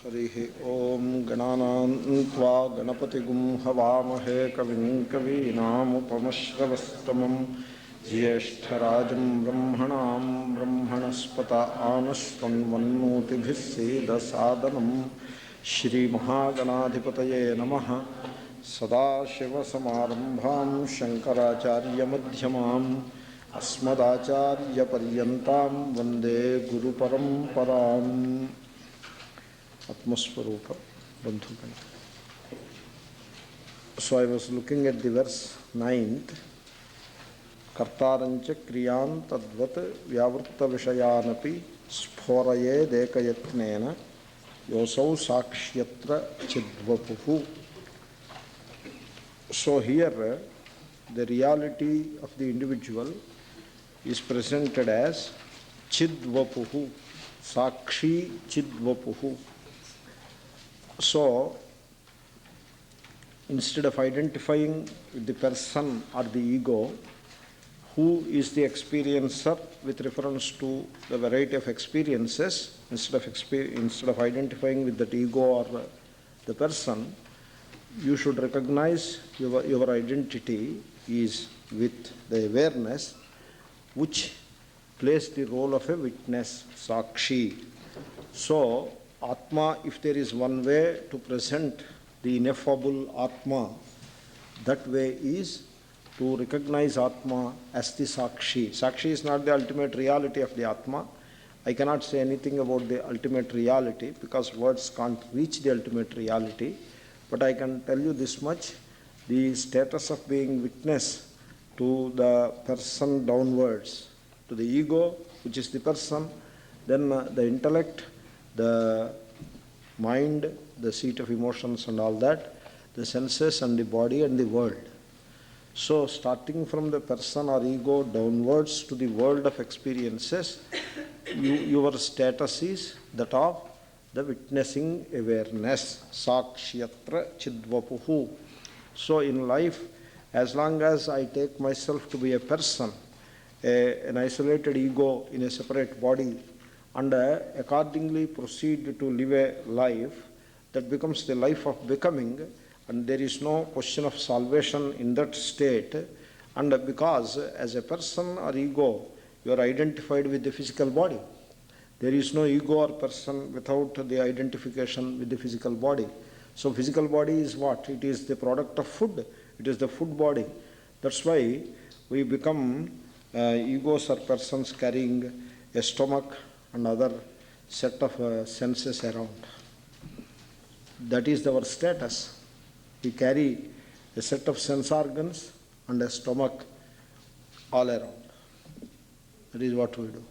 हरिः ओम गणानान्त्वा गणपतिगुं हवामहे कविं कवीनामुपमश्रवस्तमं ज्येष्ठराजं ब्रह्मणां ब्रह्मणस्पत आनश्वन्वन्नोतिभिः सीदसादनं श्रीमहागणाधिपतये नमः। सदाशिवसमारम्भां शङ्कराचार्यमध्यमाम् अस्मदाचार्यपर्यन्तां वन्दे गुरुपरम्पराम्। Atmaswarupa Bandhugan. So I was looking at the verse 9th. Kartarancha kriyam tadvat vyavritta vishayanapi sphoraye dekayatnena yosau sakshyatra chidvapuhu. So here the reality of the individual is presented as chidvapuhu, sakshi chidvapuhu. So, instead of identifying with the person or the ego, who is the experiencer with reference to the variety of experiences, instead of identifying with that ego or the person, you should recognize your identity is with the awareness which plays the role of a witness, sakshi. So, Atma, if there is one way to present the ineffable Atma, that way is to recognize Atma as the Sakshi. Sakshi is not the ultimate reality of the Atma. I cannot say anything about the ultimate reality because words can't reach the ultimate reality. But I can tell you this much, the status of being witness to the person downwards, to the ego, which is the person, then the intellect, the mind, the seat of emotions and all that, the senses and the body and the world. So starting from the person or ego downwards to the world of experiences, your status is that of the witnessing awareness, sakshyatra chidvapuhu. So in life, as long as I take myself to be a person, an isolated ego in a separate body, and accordingly proceed to live a life that becomes the life of becoming, and there is no question of salvation in that state. And because as a person or ego, you are identified with the physical body. There is no ego or person without the identification with the physical body. So physical body is what? It is the product of food. It is the food body. That's why we become egos or persons carrying a stomach and other set of senses around. That is our status. We carry a set of sense organs and a stomach all around. That is what we do.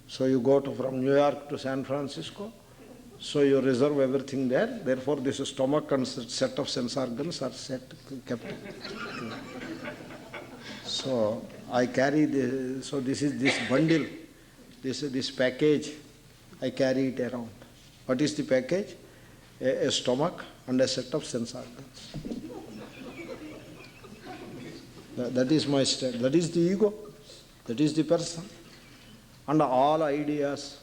So you go from New York to San Francisco, so you reserve everything there. Therefore, this stomach and set of sense organs are kept. So I carry this bundle. This package, I carry it around. What is the package? A stomach and a set of sense organs. That is my state. That is the ego. That is the person. And all ideas,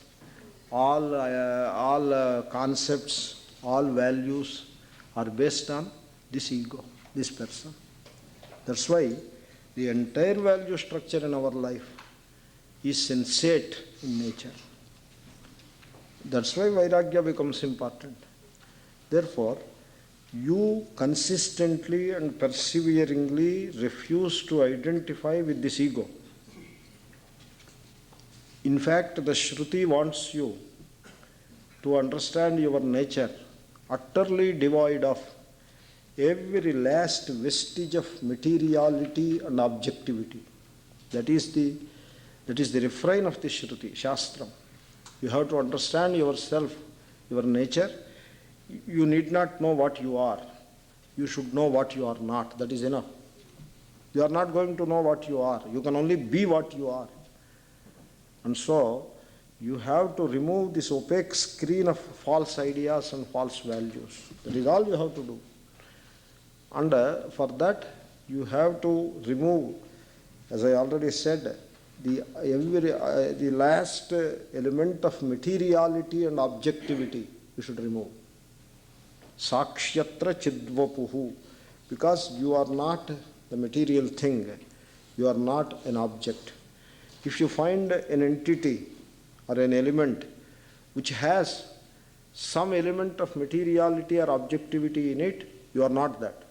all concepts, all values are based on this ego, this person. That's why the entire value structure in our life is sensate in nature. That's why Vairagya becomes important. Therefore, you consistently and perseveringly refuse to identify with this ego. In fact, the Shruti wants you to understand your nature utterly devoid of every last vestige of materiality and objectivity. That is the refrain of the Shruti, Shastram. You have to understand yourself, your nature. You need not know what you are. You should know what you are not. That is enough. You are not going to know what you are. You can only be what you are. And so, you have to remove this opaque screen of false ideas and false values. That is all you have to do. And for that, you have to remove, as I already said, the last element of materiality and objectivity you should remove. Sakshyatra chidvapuhu, because you are not the material thing, you are not an object. If you find an entity or an element which has some element of materiality or objectivity in it, you are not that.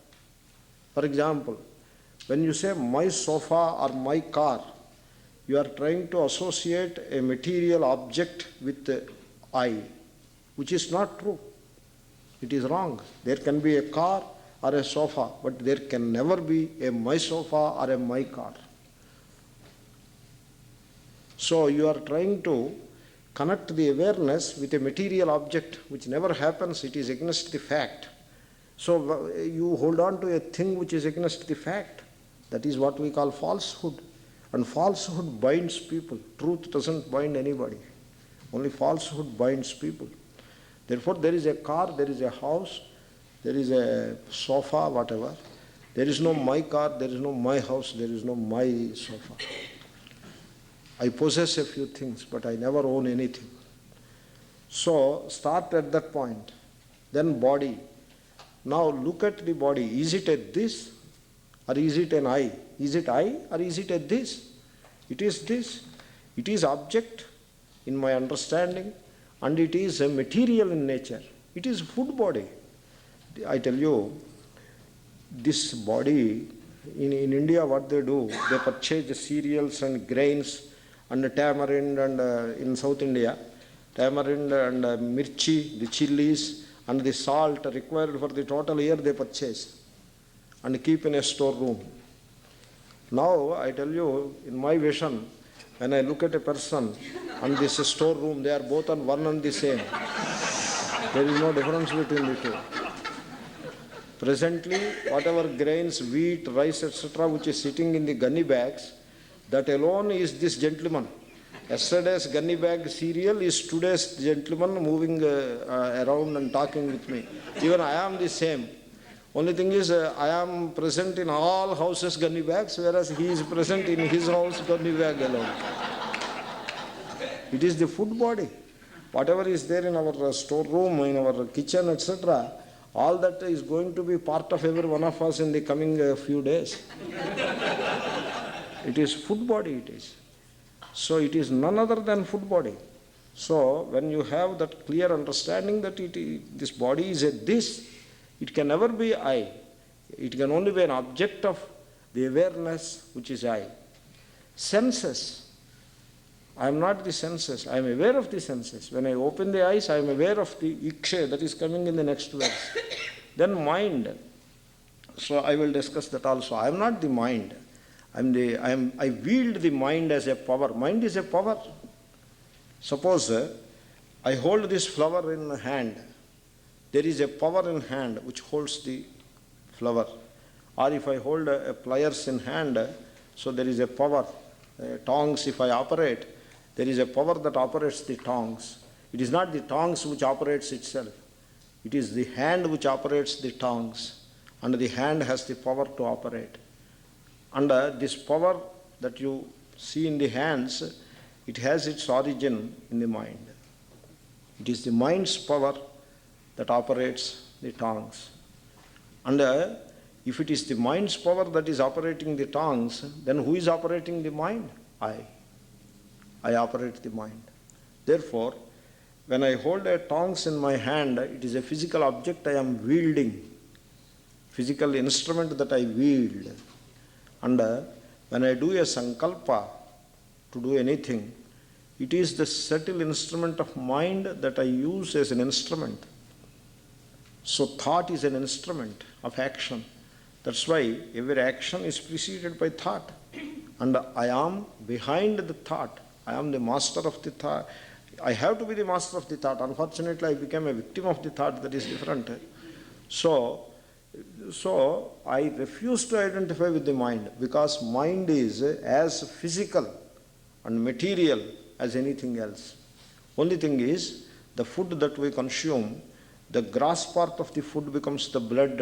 For example, when you say my sofa or my car, you are trying to associate a material object with I, which is not true. It is wrong. There can be a car or a sofa, but there can never be a my sofa or a my car. So you are trying to connect the awareness with a material object, which never happens. It is against the fact. So you hold on to a thing which is against the fact. That is what we call falsehood. And falsehood binds people. Truth doesn't bind anybody. Only falsehood binds people. Therefore, there is a car, there is a house, there is a sofa, whatever. There is no my car, there is no my house, there is no my sofa. I possess a few things, but I never own anything. So, start at that point. Then body. Now look at the body. Is it a this or is it an I? Is it I or is it a this? It is this. It is object in my understanding, and it is a material in nature. It is food body. I tell you, this body, in India what they do, they purchase the cereals and grains and tamarind, and in South India, tamarind and mirchi, the chilies and the salt required for the total year they purchase and keep in a storeroom. Now, I tell you, in my vision, when I look at a person and this storeroom, they are both on one and the same. There is no difference between the two. Presently, whatever grains, wheat, rice, etc., which is sitting in the gunny bags, that alone is this gentleman. Yesterday's gunny bag cereal is today's gentleman moving around and talking with me. Even I am the same. Only thing is, I am present in all houses gunny bags, whereas he is present in his house gunny bag alone. It is the food body. Whatever is there in our storeroom, in our kitchen, etc., all that is going to be part of every one of us in the coming few days. It is food body, it is. So it is none other than food body. So when you have that clear understanding that this body is a this, it can never be I. It can only be an object of the awareness which is I. Senses. I am not the senses. I am aware of the senses. When I open the eyes, I am aware of the iksha that is coming in the next verse. Then mind. So I will discuss that also. I am not the mind. I wield the mind as a power. Mind is a power. Suppose I hold this flower in hand. There is a power in hand which holds the flower. Or if I hold a pliers in hand, so there is a power. Tongs, if I operate, there is a power that operates the tongs. It is not the tongs which operates itself. It is the hand which operates the tongs. And the hand has the power to operate. And this power that you see in the hands, it has its origin in the mind. It is the mind's power that operates the tongues. And if it is the mind's power that is operating the tongues, then who is operating the mind? I operate the mind. Therefore, when I hold a tongs in my hand, it is a physical object I am wielding, physical instrument that I wield. And when I do a sankalpa to do anything, it is the subtle instrument of mind that I use as an instrument. So thought is an instrument of action. That's why every action is preceded by thought. And I am behind the thought. I am the master of the thought. I have to be the master of the thought. Unfortunately, I became a victim of the thought. That is different. So I refuse to identify with the mind, because mind is as physical and material as anything else. Only thing is, the food that we consume, the gross part of the food becomes the blood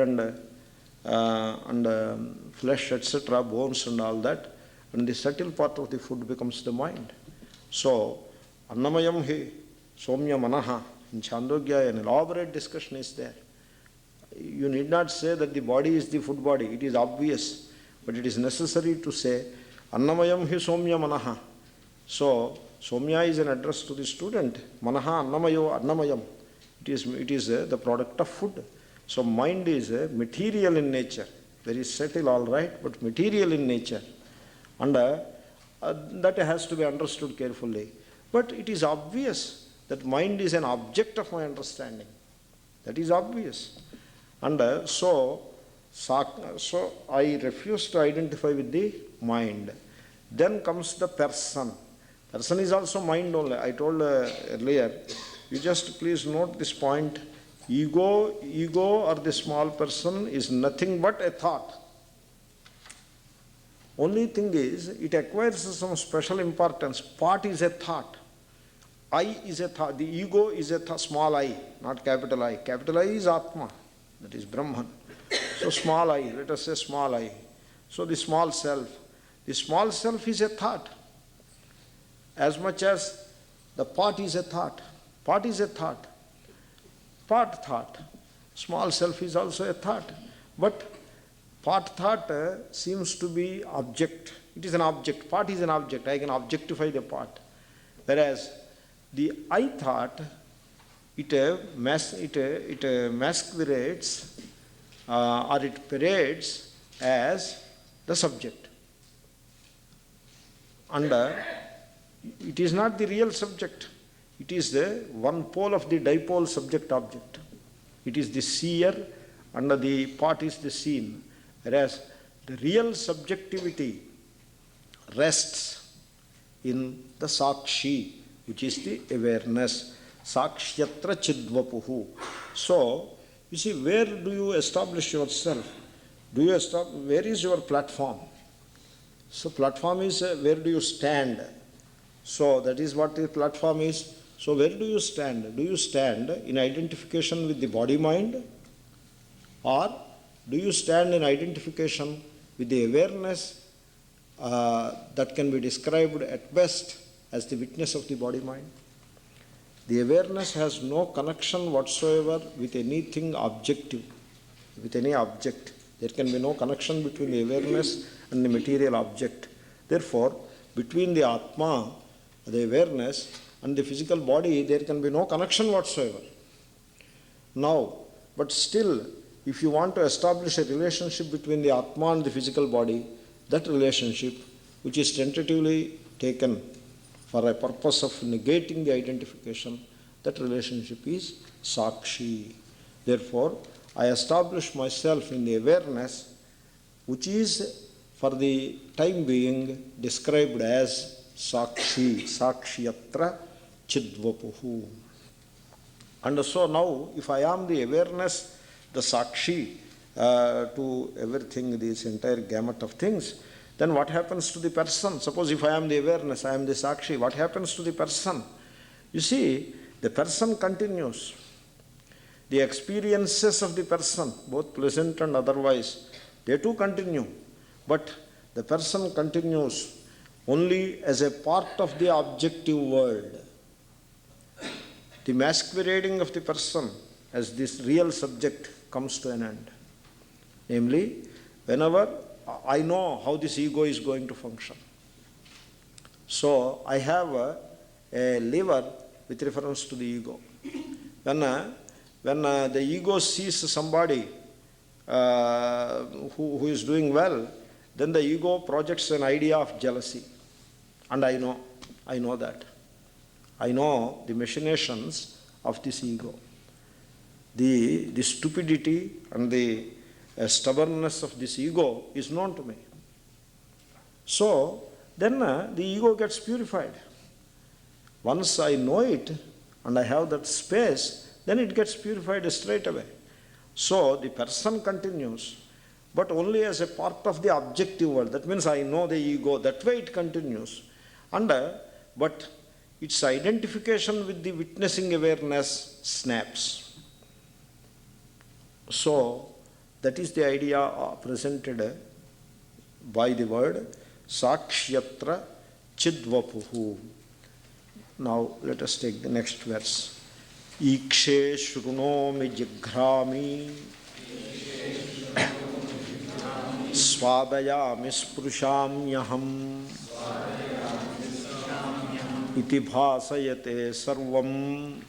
and flesh, etc., bones and all that, and the subtle part of the food becomes the mind. So, annamayam hi somya manaha, In Chandogya, an elaborate discussion is there. You need not say that the body is the food body. It is obvious. But it is necessary to say, Annamayam hi somya manaha. So, somya is an address to the student. Manaha annamayo annamayam. It is the product of food. So, mind is material in nature. Very subtle, all right, but material in nature. And that has to be understood carefully. But it is obvious that mind is an object of my understanding. That is obvious. And so I refuse to identify with the mind. Then comes the person. Person is also mind only. I told earlier, you just please note this point. Ego or the small person is nothing but a thought. Only thing is, it acquires some special importance. Part is a thought. I is a thought. The ego is a small I, not capital I. Capital I is Atma, that is Brahman. So small I, let us say small I. So the small self. The small self is a thought. As much as the part is a thought. Part is a thought. Part thought. Small self is also a thought. But part thought seems to be object. It is an object. Part is an object. I can objectify the part. Whereas the I thought, it masquerades or it parades as the subject. And it is not the real subject. It is the one pole of the dipole subject-object. It is the seer and the part is the seen. Whereas the real subjectivity rests in the sakshi, which is the awareness. Sakshyatra chidvapuhu. So, you see, where do you establish yourself? Where is your platform? So, platform is where do you stand? So, that is what the platform is. So, where do you stand? Do you stand in identification with the body-mind? Or do you stand in identification with the awareness that can be described at best as the witness of the body-mind? The awareness has no connection whatsoever with anything objective, with any object. There can be no connection between the awareness and the material object. Therefore, between the Atma, the awareness, and the physical body, there can be no connection whatsoever. Now, but still, if you want to establish a relationship between the Atma and the physical body, that relationship, which is tentatively taken for a purpose of negating the identification, that relationship is Sakshi. Therefore, I establish myself in the awareness, which is for the time being described as Sakshi, Sakshyatra Chidvapuhu. And so now, if I am the awareness, the Sakshi to everything, this entire gamut of things, then what happens to the person? Suppose if I am the awareness, I am the Sakshi, what happens to the person? You see, the person continues. The experiences of the person, both pleasant and otherwise, they too continue. But the person continues only as a part of the objective world. The masquerading of the person as this real subject comes to an end. Namely, whenever I know how this ego is going to function. So, I have a lever with reference to the ego. When the ego sees somebody who is doing well, then the ego projects an idea of jealousy. And I know that. I know the machinations of this ego. The stupidity and the stubbornness of this ego is known to me. So, then the ego gets purified. Once I know it and I have that space, then it gets purified straight away. So, the person continues, but only as a part of the objective world. That means I know the ego, that way it continues. But its identification with the witnessing awareness snaps. So, that is the idea presented by the word Sakshyatra Chidvapuhu. Now, let us take the next verse. Ikshe shrunomi jigrami swadayami sprushanyaham iti bhasayate sarvam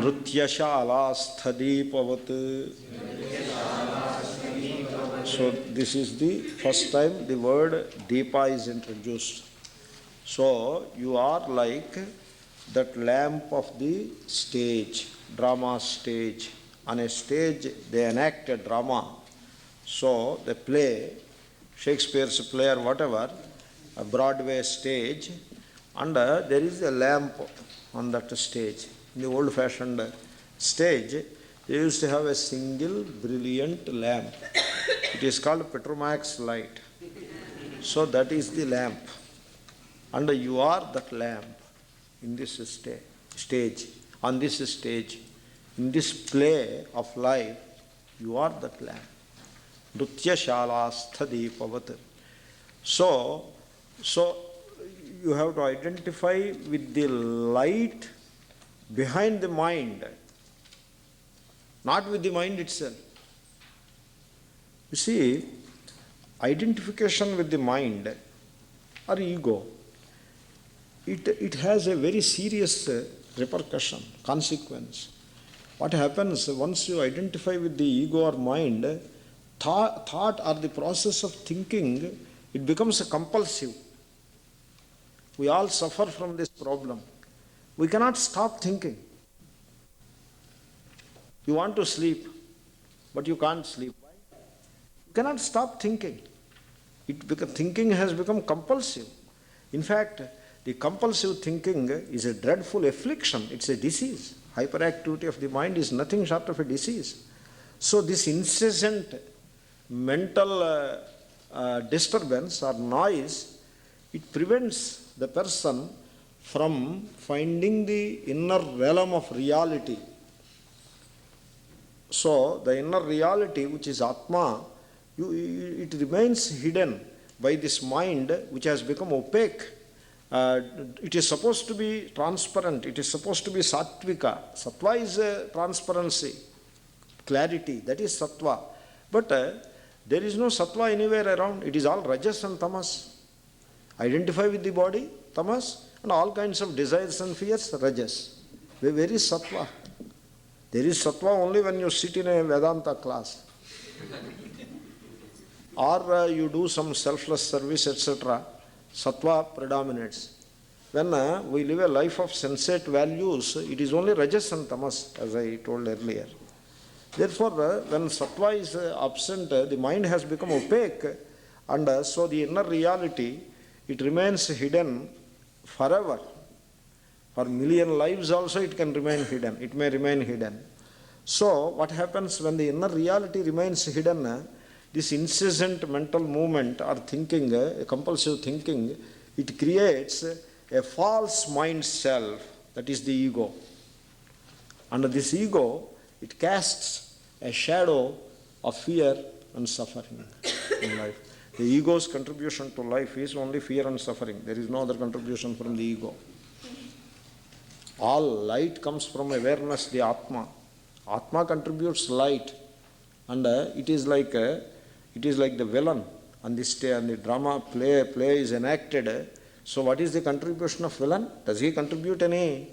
nrutyashalasthadipavat. So this is the first time the word deepa is introduced. So you are like that lamp of the stage, drama stage. On a stage they enact a drama. So the play, Shakespeare's play or whatever, a Broadway stage, and there is a lamp on that stage. In the old-fashioned stage, they used to have a single brilliant lamp. It is called Petromax light. So that is the lamp. And you are that lamp in this stage, on this stage, in this play of life, you are that lamp. Nrutyashalasthadipavat. So you have to identify with the light behind the mind, not with the mind itself. You see, identification with the mind or ego, it has a very serious repercussion, consequence. What happens once you identify with the ego or mind, thought or the process of thinking, it becomes compulsive. We all suffer from this problem. We cannot stop thinking. You want to sleep, but you can't sleep. Why? You cannot stop thinking. Thinking has become compulsive. In fact, the compulsive thinking is a dreadful affliction. It's a disease. Hyperactivity of the mind is nothing short of a disease. So this incessant mental disturbance or noise, it prevents the person from finding the inner realm of reality. So the inner reality, which is Atma, it remains hidden by this mind which has become opaque. It is supposed to be transparent. It is supposed to be sattvika. Sattva is transparency, clarity. That is sattva. But there is no sattva anywhere around. It is all rajas and tamas. Identify with the body, tamas, and all kinds of desires and fears, rajas. Where is sattva? There is sattva only when you sit in a Vedanta class. Or you do some selfless service, etc. Sattva predominates. When we live a life of sensate values, it is only rajas and tamas, as I told earlier. Therefore, when sattva is absent, the mind has become opaque, and so the inner reality, it remains hidden forever. For million lives also it can remain hidden. It may remain hidden. So what happens when the inner reality remains hidden? This incessant mental movement or thinking, compulsive thinking, it creates a false mind self, that is the ego. And this ego, it casts a shadow of fear and suffering in life. The ego's contribution to life is only fear and suffering. There is no other contribution from the ego. All light comes from awareness, the Atma. Atma contributes light, and it is like the villain on this day, and the drama play is enacted. So what is the contribution of villain? Does he contribute any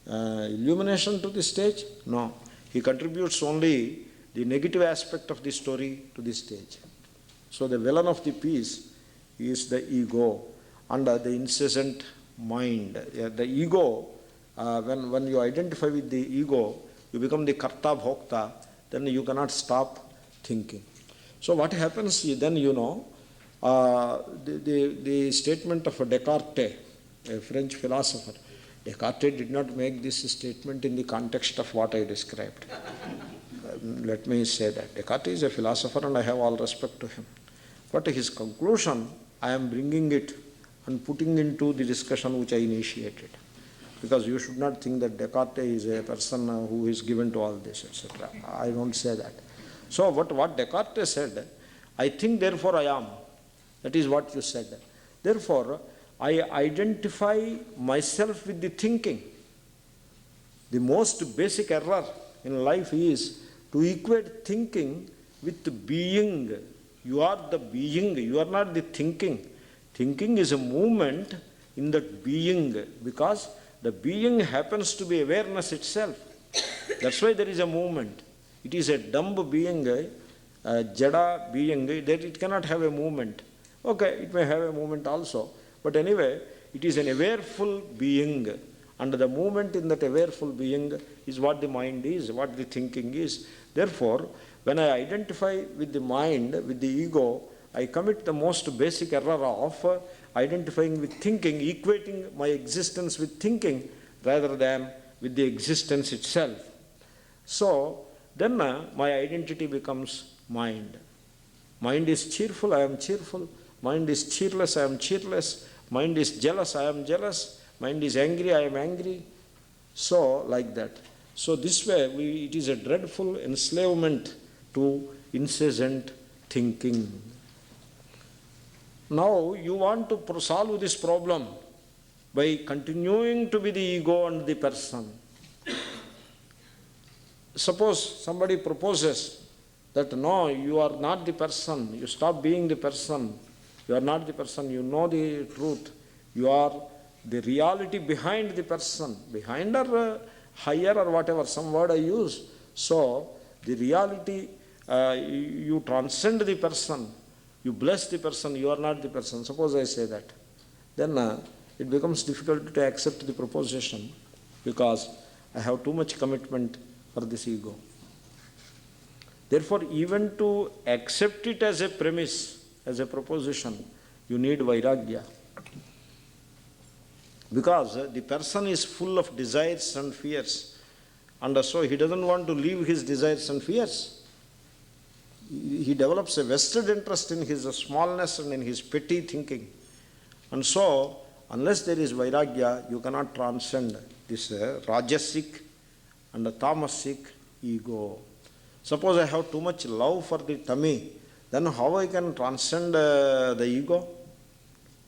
illumination to the stage? No. He contributes only the negative aspect of the story to the stage. So the villain of the piece is the ego and the incessant mind. The ego, when you identify with the ego, you become the karta bhokta, then you cannot stop thinking. So what happens then, the statement of Descartes, a French philosopher. Descartes did not make this statement in the context of what I described. Let me say that. Descartes is a philosopher and I have all respect to him. But his conclusion, I am bringing it and putting into the discussion which I initiated. Because you should not think that Descartes is a person who is given to all this, etc. I don't say that. So what Descartes said, I think, therefore I am. That is what you said. Therefore, I identify myself with the thinking. The most basic error in life is to equate thinking with being. You are the being, you are not the thinking. Thinking is a movement in that being, because the being happens to be awareness itself. That's why there is a movement. It is a dumb being, a jada being, that it cannot have a movement. Okay, it may have a movement also, but anyway, it is an awareful being, and the movement in that awareful being is what the mind is, what the thinking is. Therefore, when I identify with the mind, with the ego, I commit the most basic error of identifying with thinking, equating my existence with thinking rather than with the existence itself. So, then my identity becomes mind. Mind is cheerful, I am cheerful. Mind is cheerless, I am cheerless. Mind is jealous, I am jealous. Mind is angry, I am angry. So, like that. So, this way, it is a dreadful enslavement to incessant thinking. Now, you want to solve this problem by continuing to be the ego and the person. Suppose somebody proposes that no, you are not the person, you stop being the person, you are not the person, you know the truth, you are the reality behind the person, behind or higher or whatever, some word I use. So, the reality, you transcend the person, you bless the person, you are not the person. Suppose I say that. Then it becomes difficult to accept the proposition because I have too much commitment for this ego. Therefore, even to accept it as a premise, as a proposition, you need vairagya. Because the person is full of desires and fears, and so he doesn't want to leave his desires and fears. He develops a vested interest in his smallness and in his petty thinking. And so, unless there is vairagya, you cannot transcend this rajasic and tamasic ego. Suppose I have too much love for the tummy, then how I can transcend the ego?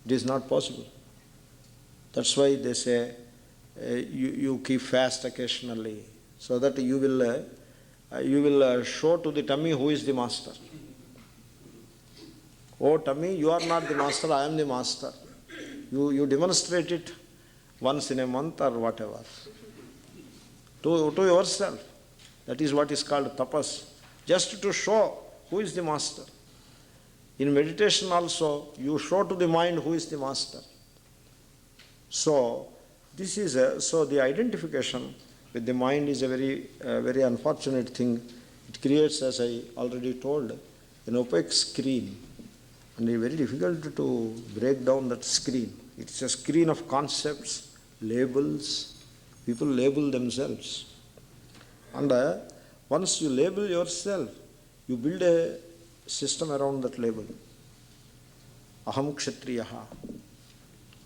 It is not possible. That's why they say you keep fast occasionally, so that you will show to the tummy who is the master. Oh tummy, you are not the master, I am the master. You demonstrate it once in a month or whatever. To yourself. That is what is called tapas. Just to show who is the master. In meditation also, you show to the mind who is the master. So, this is so the identification with the mind is a very unfortunate thing. It creates, as I already told, an opaque screen. And it's very difficult to break down that screen. It's a screen of concepts, labels. People label themselves. And once you label yourself, you build a system around that label. Aham kshatriyaha.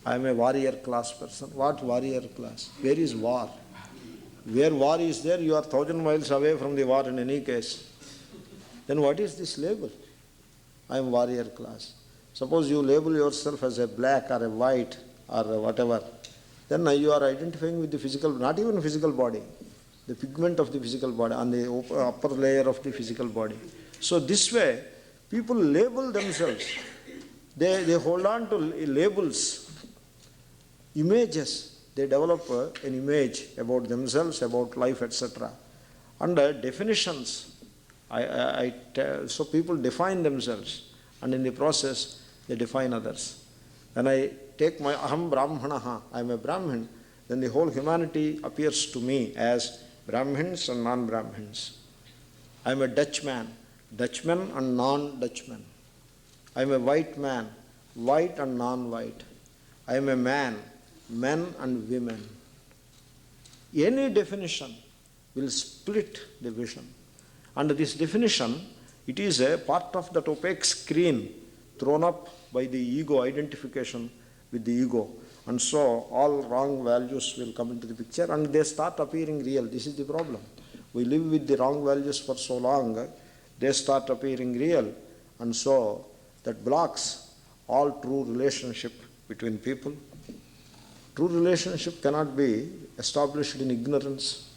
I am a warrior class person. What warrior class? Where is war? Where war is there, you are 1,000 miles away from the war in any case. Then what is this label? I am warrior class. Suppose you label yourself as a black or a white or whatever, then you are identifying with the physical, not even physical body, the pigment of the physical body, on the upper layer of the physical body. So this way, people label themselves. They hold on to labels, images. They develop an image about themselves, about life, etc. And definitions. So people define themselves, and in the process, they define others. When I take my aham brahmanaha, I am a Brahmin, then the whole humanity appears to me as Brahmins and non-Brahmins. I am a Dutchman, Dutchman and non-Dutchman. I am a white man, white and non-white. I am a man, men and women. Any definition will split the vision. And this definition, it is a part of that opaque screen thrown up by the ego identification with the ego. And so all wrong values will come into the picture and they start appearing real. This is the problem. We live with the wrong values for so long, they start appearing real. And so that blocks all true relationship between people. True relationship cannot be established in ignorance.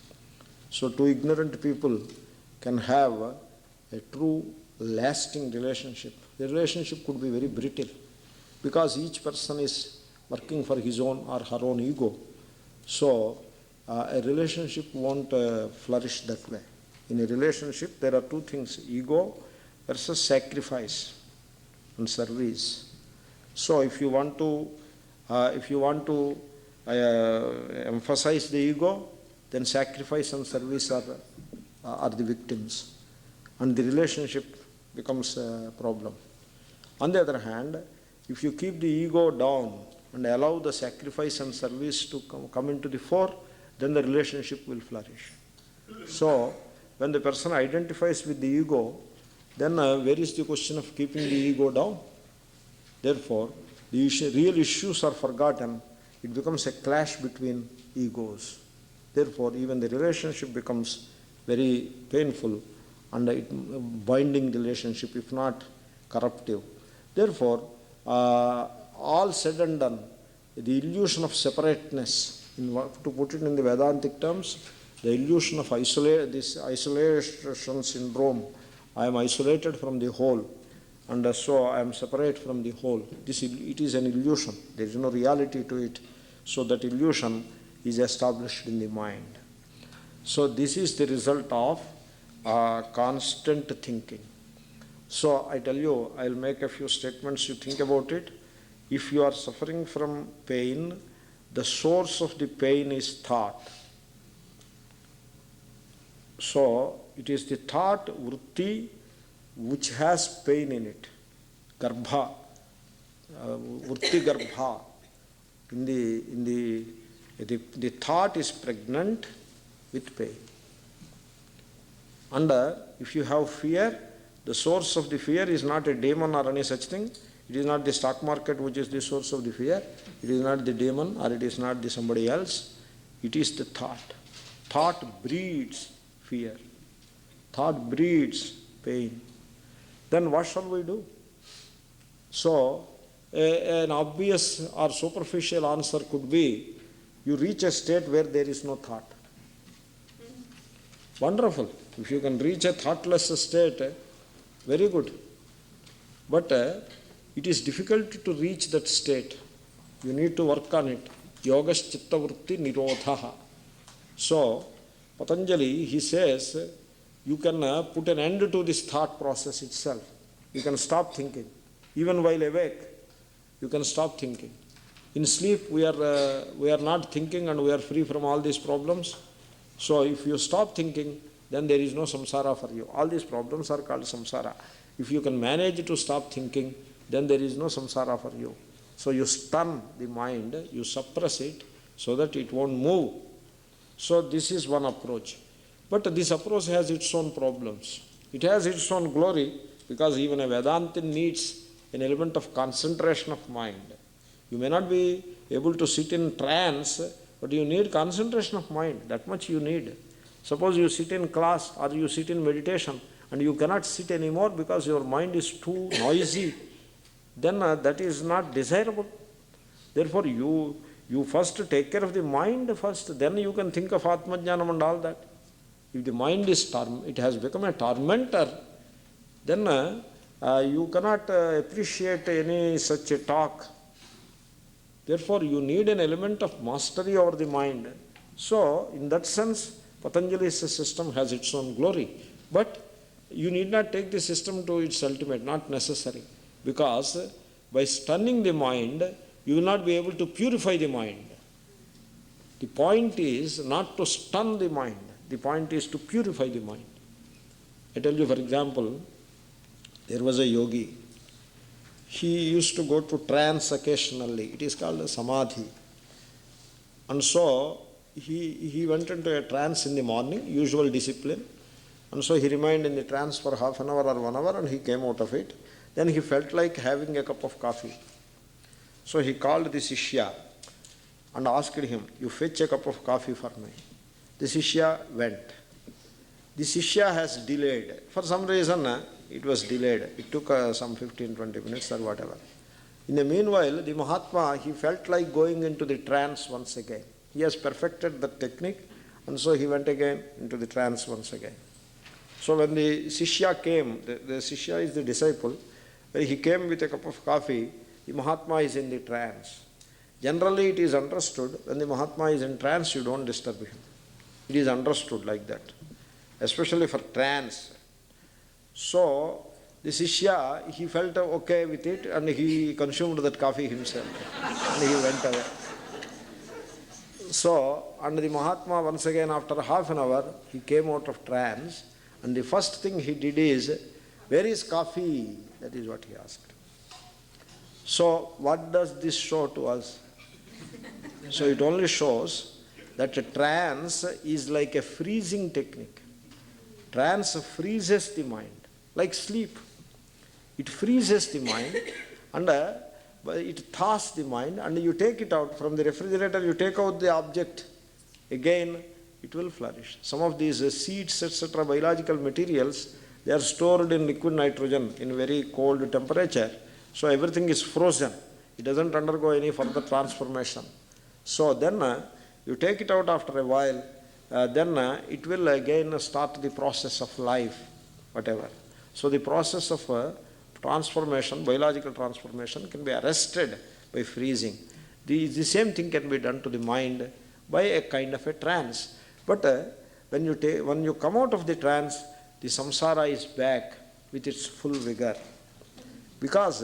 So two ignorant people can have a true lasting relationship. The relationship could be very brittle because each person is working for his own or her own ego. So a relationship won't flourish that way. In a relationship, there are two things: ego versus sacrifice and service. So if you want to emphasize the ego, then sacrifice and service are the victims, and the relationship becomes a problem. On the other hand, if you keep the ego down and allow the sacrifice and service to come into the fore, then the relationship will flourish. So when the person identifies with the ego, then where is the question of keeping the ego down? Therefore, the real issues are forgotten. It becomes a clash between egos. Therefore, even the relationship becomes very painful and binding relationship, if not corruptive. Therefore, all said and done, the illusion of separateness, to put it in the Vedantic terms, the illusion of this isolation syndrome, I am isolated from the whole, and so I am separate from the whole. It is an illusion. There is no reality to it. So that illusion is established in the mind. So this is the result of constant thinking. So I tell you, I will make a few statements, you think about it. If you are suffering from pain, the source of the pain is thought. So it is the thought vritti which has pain in it. Garbha, vritti garbha. The thought is pregnant with pain. And if you have fear, the source of the fear is not a demon or any such thing. It is not the stock market which is the source of the fear. It is not the demon or it is not the somebody else. It is the thought. Thought breeds fear. Thought breeds pain. Then what shall we do? So, an obvious or superficial answer could be, you reach a state where there is no thought. Wonderful. If you can reach a thoughtless state, very good. But it is difficult to reach that state. You need to work on it. Yogas chitta vritti nirodhaha. So, Patanjali, he says, you can put an end to this thought process itself. You can stop thinking. Even while awake, you can stop thinking. In sleep, we are not thinking and we are free from all these problems. So if you stop thinking, then there is no samsara for you. All these problems are called samsara. If you can manage to stop thinking, then there is no samsara for you. So you stun the mind, you suppress it so that it won't move. So this is one approach. But this approach has its own problems. It has its own glory because even a Vedantin needs an element of concentration of mind. You may not be able to sit in trance, but you need concentration of mind. That much you need. Suppose you sit in class or you sit in meditation and you cannot sit anymore because your mind is too noisy, then that is not desirable. Therefore, you first take care of the mind first, then you can think of Atmajnanam and all that. If the mind is it has become a tormentor, then you cannot appreciate any such a talk. Therefore, you need an element of mastery over the mind. So, in that sense, Patanjali's system has its own glory. But you need not take the system to its ultimate, not necessary. Because by stunning the mind, you will not be able to purify the mind. The point is not to stun the mind. The point is to purify the mind. I tell you, for example, there was a yogi. He used to go to trance occasionally. It is called a samadhi. And so, he went into a trance in the morning, usual discipline. And so he remained in the trance for half an hour or 1 hour and he came out of it. Then he felt like having a cup of coffee. So he called the Shishya and asked him, you fetch a cup of coffee for me. The Shishya went. The Shishya has delayed. For some reason, it was delayed. It took some 15-20 minutes or whatever. In the meanwhile, the Mahatma, he felt like going into the trance once again. He has perfected the technique And so he went again into the trance once again. So when the Shishya came, the Shishya is the disciple, when he came with a cup of coffee, the Mahatma is in the trance. Generally it is understood, when the Mahatma is in trance, you don't disturb him. It is understood like that, especially for trance. So the Shishya, he felt okay with it and he consumed that coffee himself and he went away. So, and the Mahatma once again after half an hour, he came out of trance and the first thing he did is, where is coffee? That is what he asked. So, what does this show to us? So, it only shows that a trance is like a freezing technique. Trance freezes the mind, like sleep. It freezes the mind and it thaws the mind, and you take it out from the refrigerator, you take out the object, again it will flourish. Some of these seeds, etc., biological materials, they are stored in liquid nitrogen in very cold temperature. So everything is frozen. It doesn't undergo any further transformation. So then you take it out after a while, then it will again start the process of life, whatever. So the process of transformation, biological transformation, can be arrested by freezing. The same thing can be done to the mind by a kind of a trance. But when you come out of the trance, the samsara is back with its full vigor. Because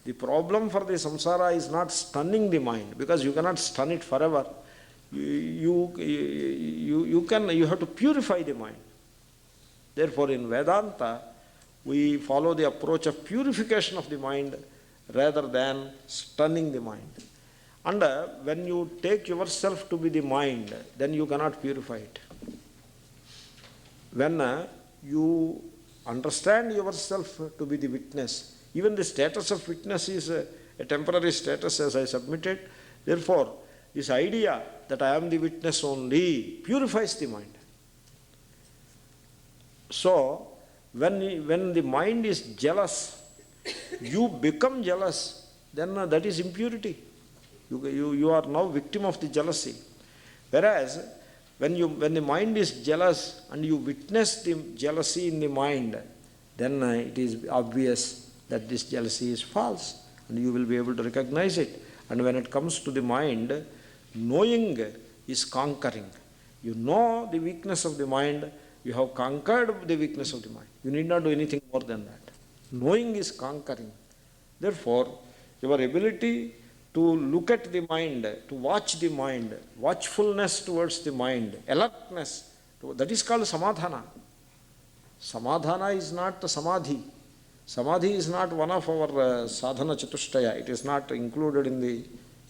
the problem for the samsara is not stunning the mind, because you cannot stun it forever. You have to purify the mind. Therefore, in Vedanta, we follow the approach of purification of the mind rather than stunning the mind. And when you take yourself to be the mind, then you cannot purify it. When you understand yourself to be the witness, even the status of witness is a temporary status, as I submitted. Therefore, this idea that I am the witness only purifies the mind. So, when the mind is jealous, you become jealous, then that is impurity. You are now victim of the jealousy. Whereas, when the mind is jealous and you witness the jealousy in the mind, then it is obvious that this jealousy is false and you will be able to recognize it. And when it comes to the mind, knowing is conquering. You know the weakness of the mind, you have conquered the weakness of the mind. You need not do anything more than that. Knowing is conquering. Therefore, your ability to look at the mind, to watch the mind, watchfulness towards the mind, alertness, that is called samadhana. Samadhana is not samadhi. Samadhi is not one of our sadhana chatushtaya. It is not included in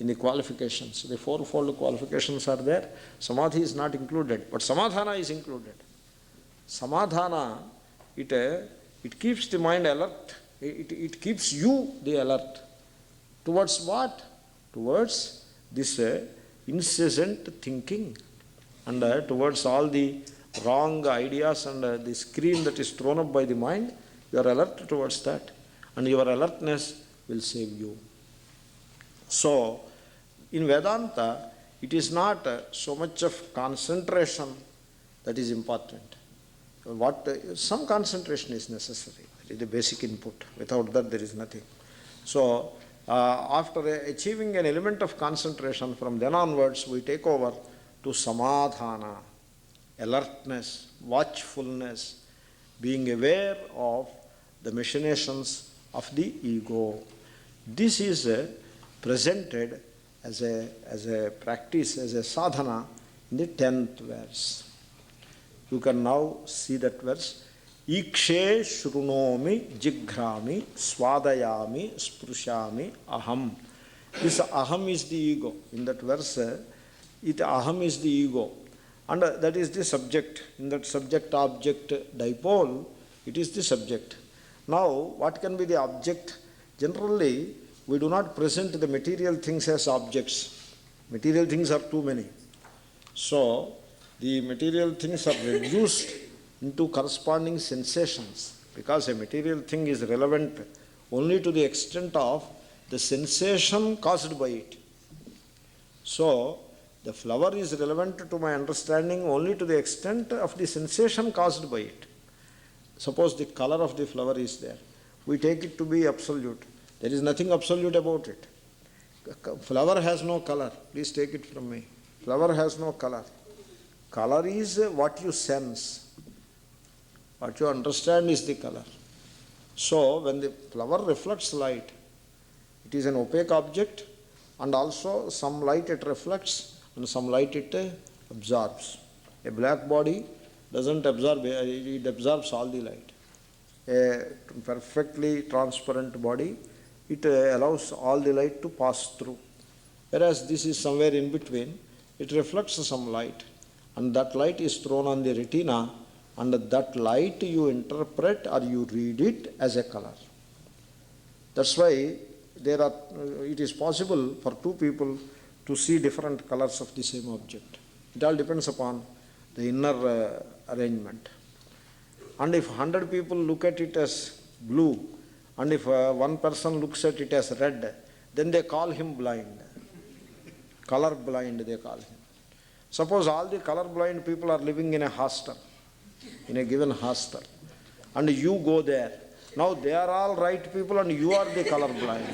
the qualifications. The fourfold qualifications are there. Samadhi is not included, but samadhana is included. Samadhana, it keeps the mind alert. It keeps you the alert. Towards what? Towards this incessant thinking and towards all the wrong ideas and the screen that is thrown up by the mind. You are alert towards that, and your alertness will save you. So, in Vedanta, it is not so much of concentration that is important. Some concentration is necessary. That is the basic input. Without that, there is nothing. So, after achieving an element of concentration, from then onwards, we take over to samadhana, alertness, watchfulness, being aware of the machinations of the ego. This is presented as a practice, as a sadhana in the 10th verse. You can now see that verse. Ikshe shrunomi jighrami swadayami sprushami aham. This aham is the ego. In that verse, aham is the ego. And that is the subject. In that subject-object dipole, it is the subject. Now, what can be the object? Generally, we do not present the material things as objects. Material things are too many. So, the material things are reduced into corresponding sensations, because a material thing is relevant only to the extent of the sensation caused by it. So, The flower is relevant to my understanding only to the extent of the sensation caused by it. Suppose the color of the flower is there. We take it to be absolute. There is nothing absolute about it. Flower has no color. Please take it from me. Flower has no color. Color is what you sense. What you understand is the color. So, when the flower reflects light, it is an opaque object, and also some light it reflects and some light it absorbs. A black body doesn't absorb, it absorbs all the light. A perfectly transparent body, it allows all the light to pass through. Whereas this is somewhere in between, it reflects some light, and that light is thrown on the retina, and that light you interpret or you read it as a color. That's why it is possible for two people to see different colors of the same object. It all depends upon the inner arrangement. And if 100 people look at it as blue, and if one person looks at it as red, then they call him blind. Color blind they call him. Suppose all the color blind people are living in a hostel, in a given hostel, and you go there. Now they are all right people and you are the color blind.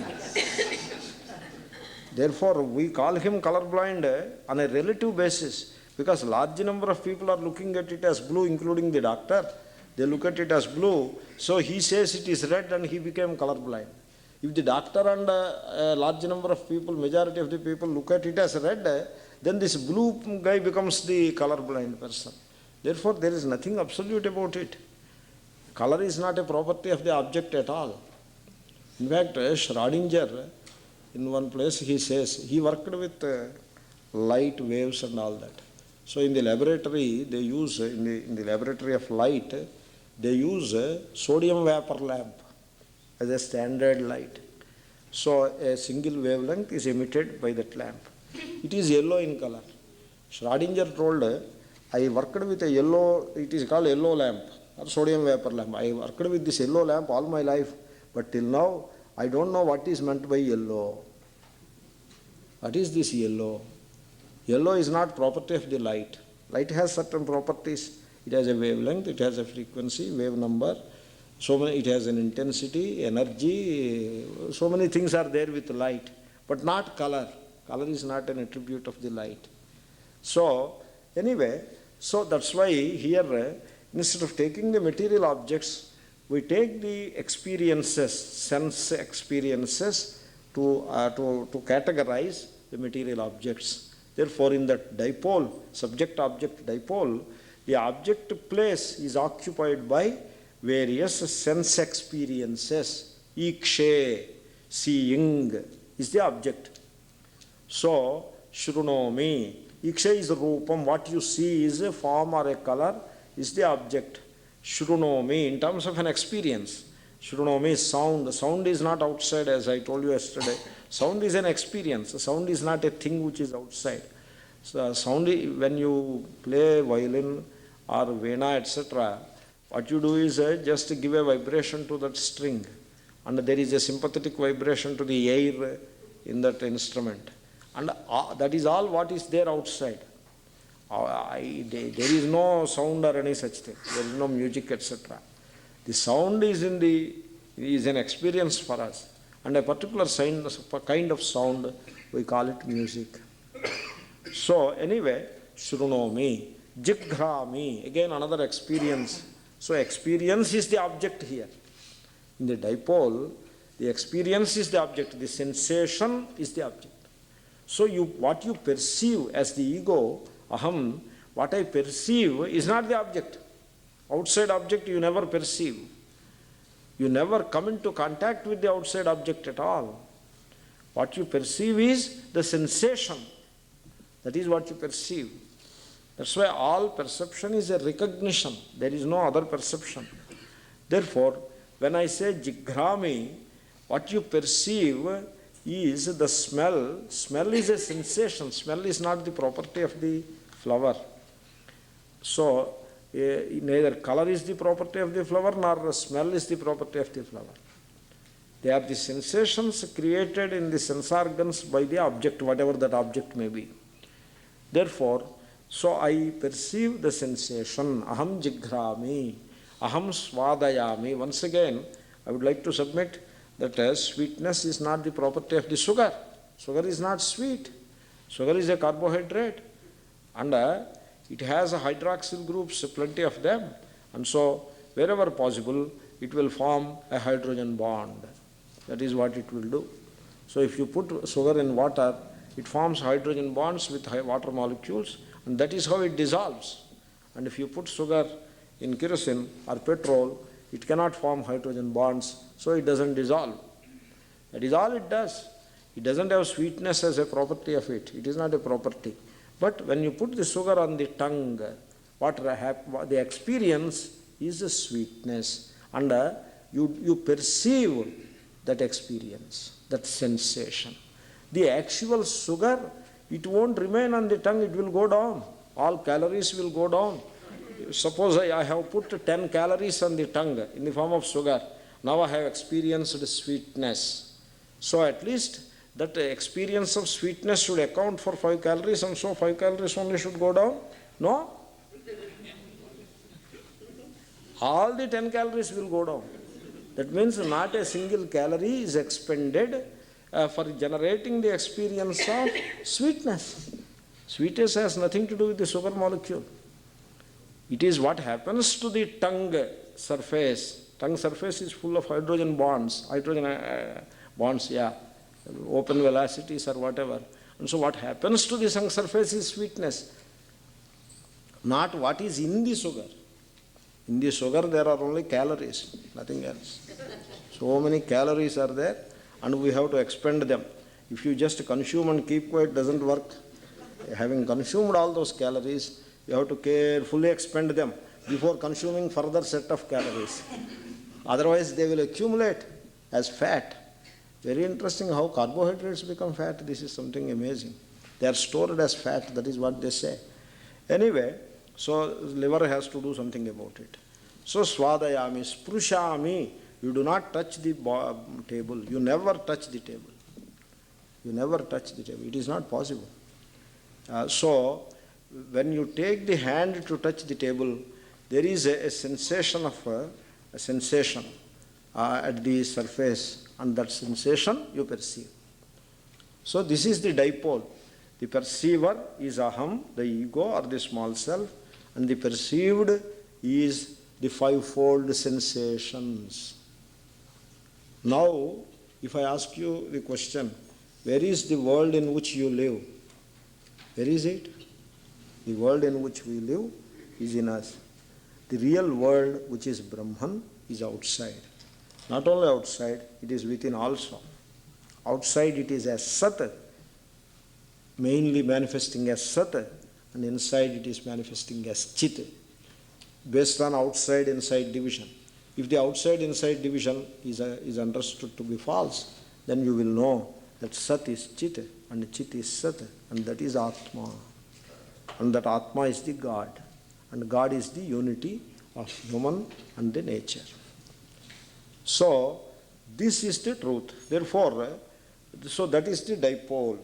Therefore, we call him colorblind on a relative basis, because large number of people are looking at it as blue, including the doctor. They look at it as blue, so he says it is red and he became colorblind. If the doctor and a large number of people, majority of the people look at it as red, then this blue guy becomes the colorblind person. Therefore, there is nothing absolute about it. Color is not a property of the object at all. In fact, Schrödinger, in one place he says, he worked with light waves and all that. So in the laboratory, they use, in the laboratory of light, they use a sodium vapor lamp as a standard light. So a single wavelength is emitted by that lamp. It is yellow in color. Schrödinger told, I worked with a yellow, it is called yellow lamp or sodium vapor lamp. I worked with this yellow lamp all my life, but till now I don't know what is meant by yellow. What is this yellow? Yellow is not property of the light. Light has certain properties. It has a wavelength, it has a frequency, wave number, it has an intensity, energy, so many things are there with light, but not color. Color is not an attribute of the light. So, anyway, so that's why here, instead of taking the material objects, we take the experiences, sense experiences to categorize the material objects. Therefore, in that dipole, subject-object dipole, the object place is occupied by various sense experiences. Ikshe, seeing, is the object. So, shrunomi, ikshe is rupam, what you see is a form or a color, is the object. Shrunomi, in terms of an experience. Shrunomi is sound. Sound is not outside, as I told you yesterday. Sound is an experience. Sound is not a thing which is outside. So sound, when you play violin or veena, etc., what you do is just give a vibration to that string, and there is a sympathetic vibration to the air in that instrument, and that is all what is there outside. There is no sound or any such thing. There is no music, etc. The sound is an experience for us, and a particular kind of sound, we call it music. So anyway, shrunomi, jighrami, again another experience. So experience is the object here. In the dipole, the experience is the object, the sensation is the object. So what you perceive as the ego, aham, what I perceive is not the object. Outside object you never perceive. You never come into contact with the outside object at all. What you perceive is the sensation. That is what you perceive. That's why all perception is a recognition. There is no other perception. Therefore, when I say jighrami, what you perceive is the smell. Smell is a sensation. Smell is not the property of the flower. So, neither color is the property of the flower nor smell is the property of the flower. They are the sensations created in the sense organs by the object, whatever that object may be. Therefore, so I perceive the sensation, aham jigrami, aham swadayami. Once again, I would like to submit that sweetness is not the property of the sugar. Sugar is not sweet. Sugar is a carbohydrate, and it has hydroxyl groups, plenty of them, and so wherever possible it will form a hydrogen bond. That is what it will do. So if you put sugar in water, it forms hydrogen bonds with water molecules, and that is how it dissolves. And if you put sugar in kerosene or petrol, it cannot form hydrogen bonds, so it doesn't dissolve. That is all it does. It doesn't have sweetness as a property of it. It is not a property. But when you put the sugar on the tongue, the experience is a sweetness, and you perceive that experience, that sensation. The actual sugar, it won't remain on the tongue, it will go down. All calories will go down. Suppose I have put 10 calories on the tongue in the form of sugar. Now I have experienced sweetness. So at least that experience of sweetness should account for 5 calories, and so 5 calories only should go down. No? All the 10 calories will go down. That means not a single calorie is expended for generating the experience of sweetness. Sweetness has nothing to do with the sugar molecule. It is what happens to the tongue surface. Tongue surface is full of hydrogen bonds, open velocities or whatever. And so what happens to the tongue surface is sweetness, not what is in the sugar. In the sugar there are only calories, nothing else. So many calories are there, and we have to expend them. If you just consume and keep quiet, doesn't work. Having consumed all those calories, you have to carefully expend them before consuming further set of calories. Otherwise they will accumulate as fat. Very interesting how carbohydrates become fat. This is something amazing. They are stored as fat, that is what they say. Anyway, so liver has to do something about it. So swadayami, sprushami, you do not touch the table. You never touch the table. You never touch the table. It is not possible. So when you take the hand to touch the table, there is a sensation of at the surface, and that sensation you perceive. So this is the dipole. The perceiver is aham, the ego or the small self, and the perceived is the fivefold sensations. Now, if I ask you the question, where is the world in which you live? Where is it? The world in which we live is in us. The real world, which is Brahman, is outside. Not only outside, it is within also. Outside it is as Sat, mainly manifesting as Sat, and inside it is manifesting as Chit, based on outside-inside division. If the outside-inside division is understood to be false, then you will know that Sat is Chit and Chit is Sat, and that is Atma. And that Atma is the God, and God is the unity of human and the nature. So, this is the truth. Therefore, so that is the dipole,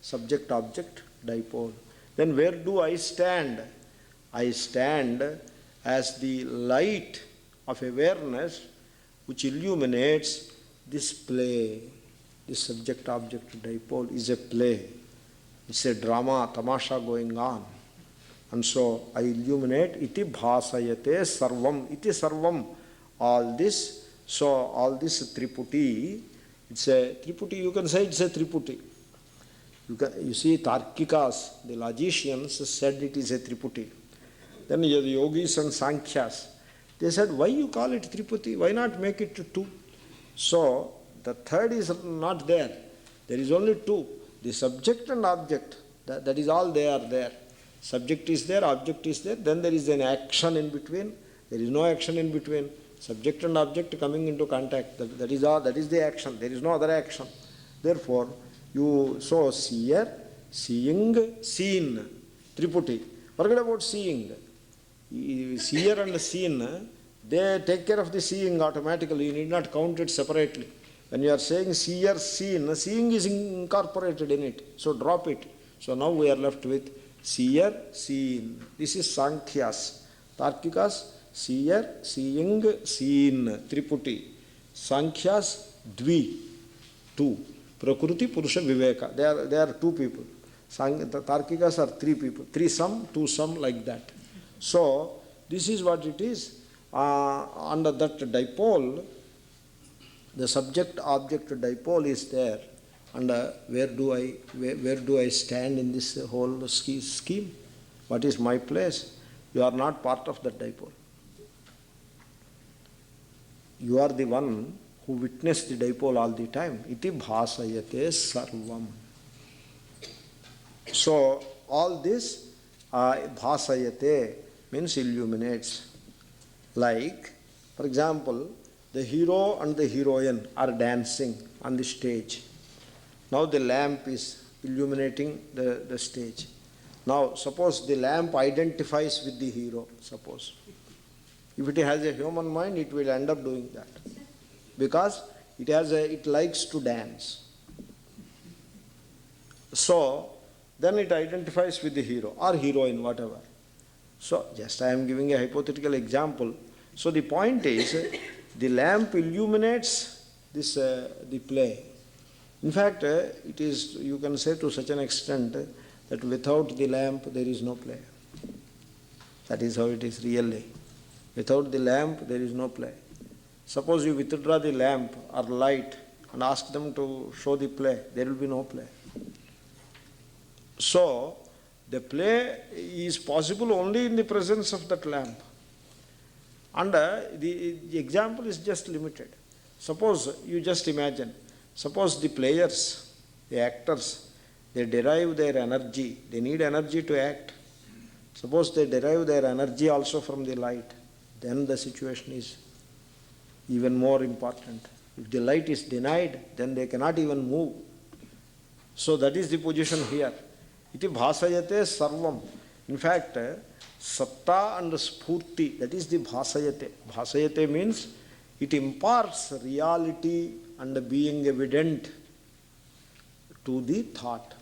subject-object dipole. Then where do I stand? I stand as the light of awareness which illuminates this play. This subject-object dipole is a play. It's a drama, tamasha going on. And so I illuminate iti bhasayate sarvam. Iti sarvam. All this. So all this triputi, it's a triputi, you can say it's a triputi. You see, Tarkikas, the logicians, said it is a triputi. Then the yogis and sankhyas, they said, why you call it triputi? Why not make it two? So the third is not there. There is only two. The subject and object, that is all they are there. Subject is there, object is there, then there is an action in between. There is no action in between. Subject and object coming into contact, that is all, that is the action. There is no other action. Therefore, you saw seer, seeing, seen, triputi. Forget about seeing. Seer and seen, they take care of the seeing automatically. You need not count it separately. When you are saying seer, seen, seeing is incorporated in it. So drop it. So now we are left with seer, seen. This is Sankhyas. Tarkikas, seer, seeing, seen. Triputi. Sankhyas, dvi, two. Prakriti, Purusha, Viveka. They are two people. The Tarkikas are three people. Three some, two some, like that. So, this is what it is. Under that dipole, the subject-object dipole is there. And where do I stand in this whole scheme? What is my place? You are not part of that dipole. You are the one who witnessed the dipole all the time. Iti bhasayate sarvam. So all this bhasayate means illuminates. Like, for example, the hero and the heroine are dancing on the stage. Now the lamp is illuminating the stage. Now suppose the lamp identifies with the hero, suppose. If it has a human mind, it will end up doing that. Because it likes to dance. So then it identifies with the hero or heroine, whatever. So just I am giving a hypothetical example. So the point is, the lamp illuminates this the play. In fact, it is, you can say to such an extent that without the lamp there is no play. That is how it is really. Without the lamp there is no play. Suppose you withdraw the lamp or light and ask them to show the play, there will be no play. So, the play is possible only in the presence of that lamp. And the example is just limited. Suppose, you just imagine, suppose the players, the actors, they derive their energy, they need energy to act. Suppose they derive their energy also from the light, then the situation is even more important. If the light is denied, then they cannot even move. So that is the position here. Iti bhasayate sarvam. In fact, satta and spurti, that is the bhasayate. Bhasayate means it imparts reality and being evident to the thought.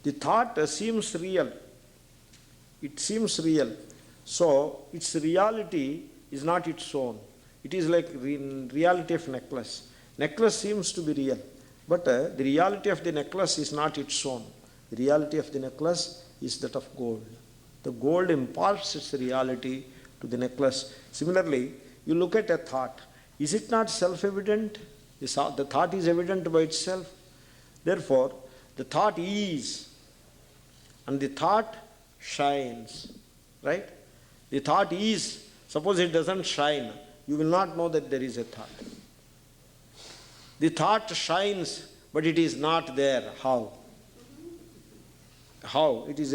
The thought seems real. It seems real. So its reality is not its own. It is like reality of necklace. Necklace seems to be real, but the reality of the necklace is not its own. The reality of the necklace is that of gold. The gold imparts its reality to the necklace. Similarly, you look at a thought. Is it not self-evident? The thought is evident by itself. Therefore, the thought is, and the thought shines. Right? The thought is, suppose it doesn't shine, you will not know that there is a thought. The thought shines, but it is not there. How? How? It is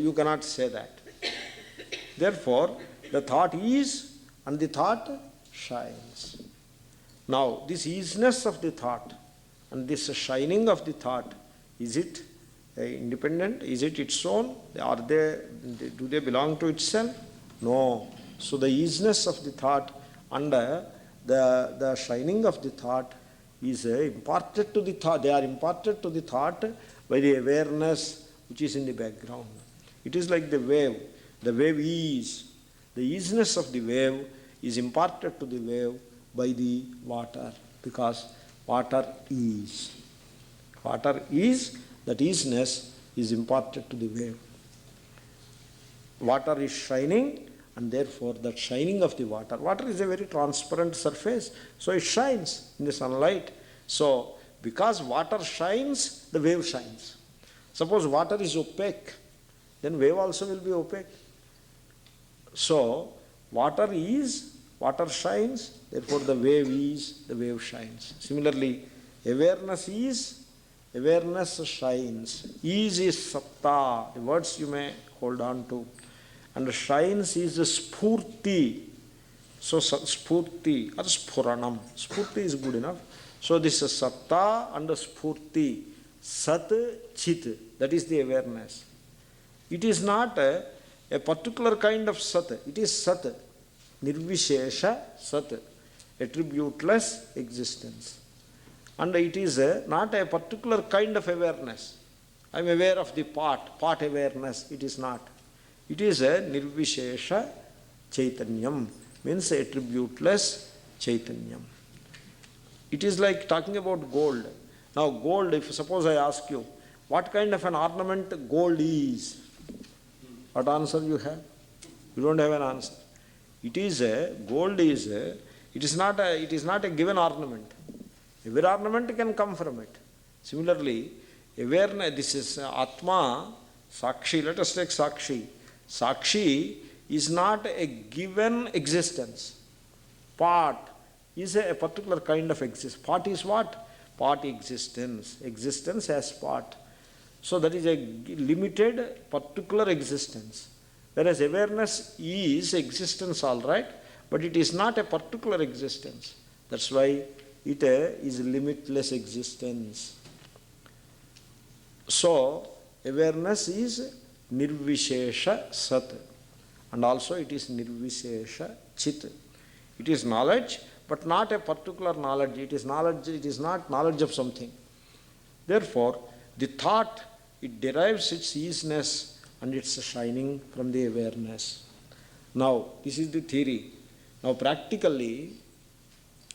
you cannot say that. Therefore, the thought is and the thought shines. Now, this easiness of the thought and this shining of the thought, is it independent? Is it its own? Do they belong to itself? No. So the easiness of the thought and the shining of the thought is imparted to the thought. They are imparted to the thought by the awareness which is in the background. It is like the wave. The wave is. The easiness of the wave is imparted to the wave by the water, because water is. Water is, that easiness is imparted to the wave. Water is shining, and therefore that shining of the water. Water is a very transparent surface, so it shines in the sunlight. So, because water shines, the wave shines. Suppose water is opaque, then wave also will be opaque. So, water is, water shines, therefore the wave is, the wave shines. Similarly, awareness is, awareness shines. Is satta, the words you may hold on to. And shines is spurti. So, spurti or spuranam. Spurti is good enough. So, this is satta and spurti. Sat, chit, that is the awareness. It is not a particular kind of sat, it is sat, nirvishesha sat, attributeless existence. And it is not a particular kind of awareness. I am aware of the part awareness. It is not. It is a nirvishesha chaitanyam, means attributeless chaitanyam. It is like talking about gold. Now gold, if suppose I ask you, what kind of an ornament gold is? What answer you have? You don't have an answer. It is a, gold is a, it is not a given ornament. Every ornament can come from it. Similarly, awareness, this is Atma, Sakshi, let us take Sakshi. Sakshi is not a given existence. Part is a particular kind of existence. Part is what? Part existence. Existence as part. So that is a limited particular existence. Whereas awareness is existence, all right, but it is not a particular existence. That's why it is limitless existence. So awareness is nirvishesha sat, and also it is nirvishesha chit. It is knowledge, but not a particular knowledge. It is knowledge, it is not knowledge of something. Therefore, the thought, it derives its easiness and it's shining from the awareness. Now, this is the theory. Now, practically,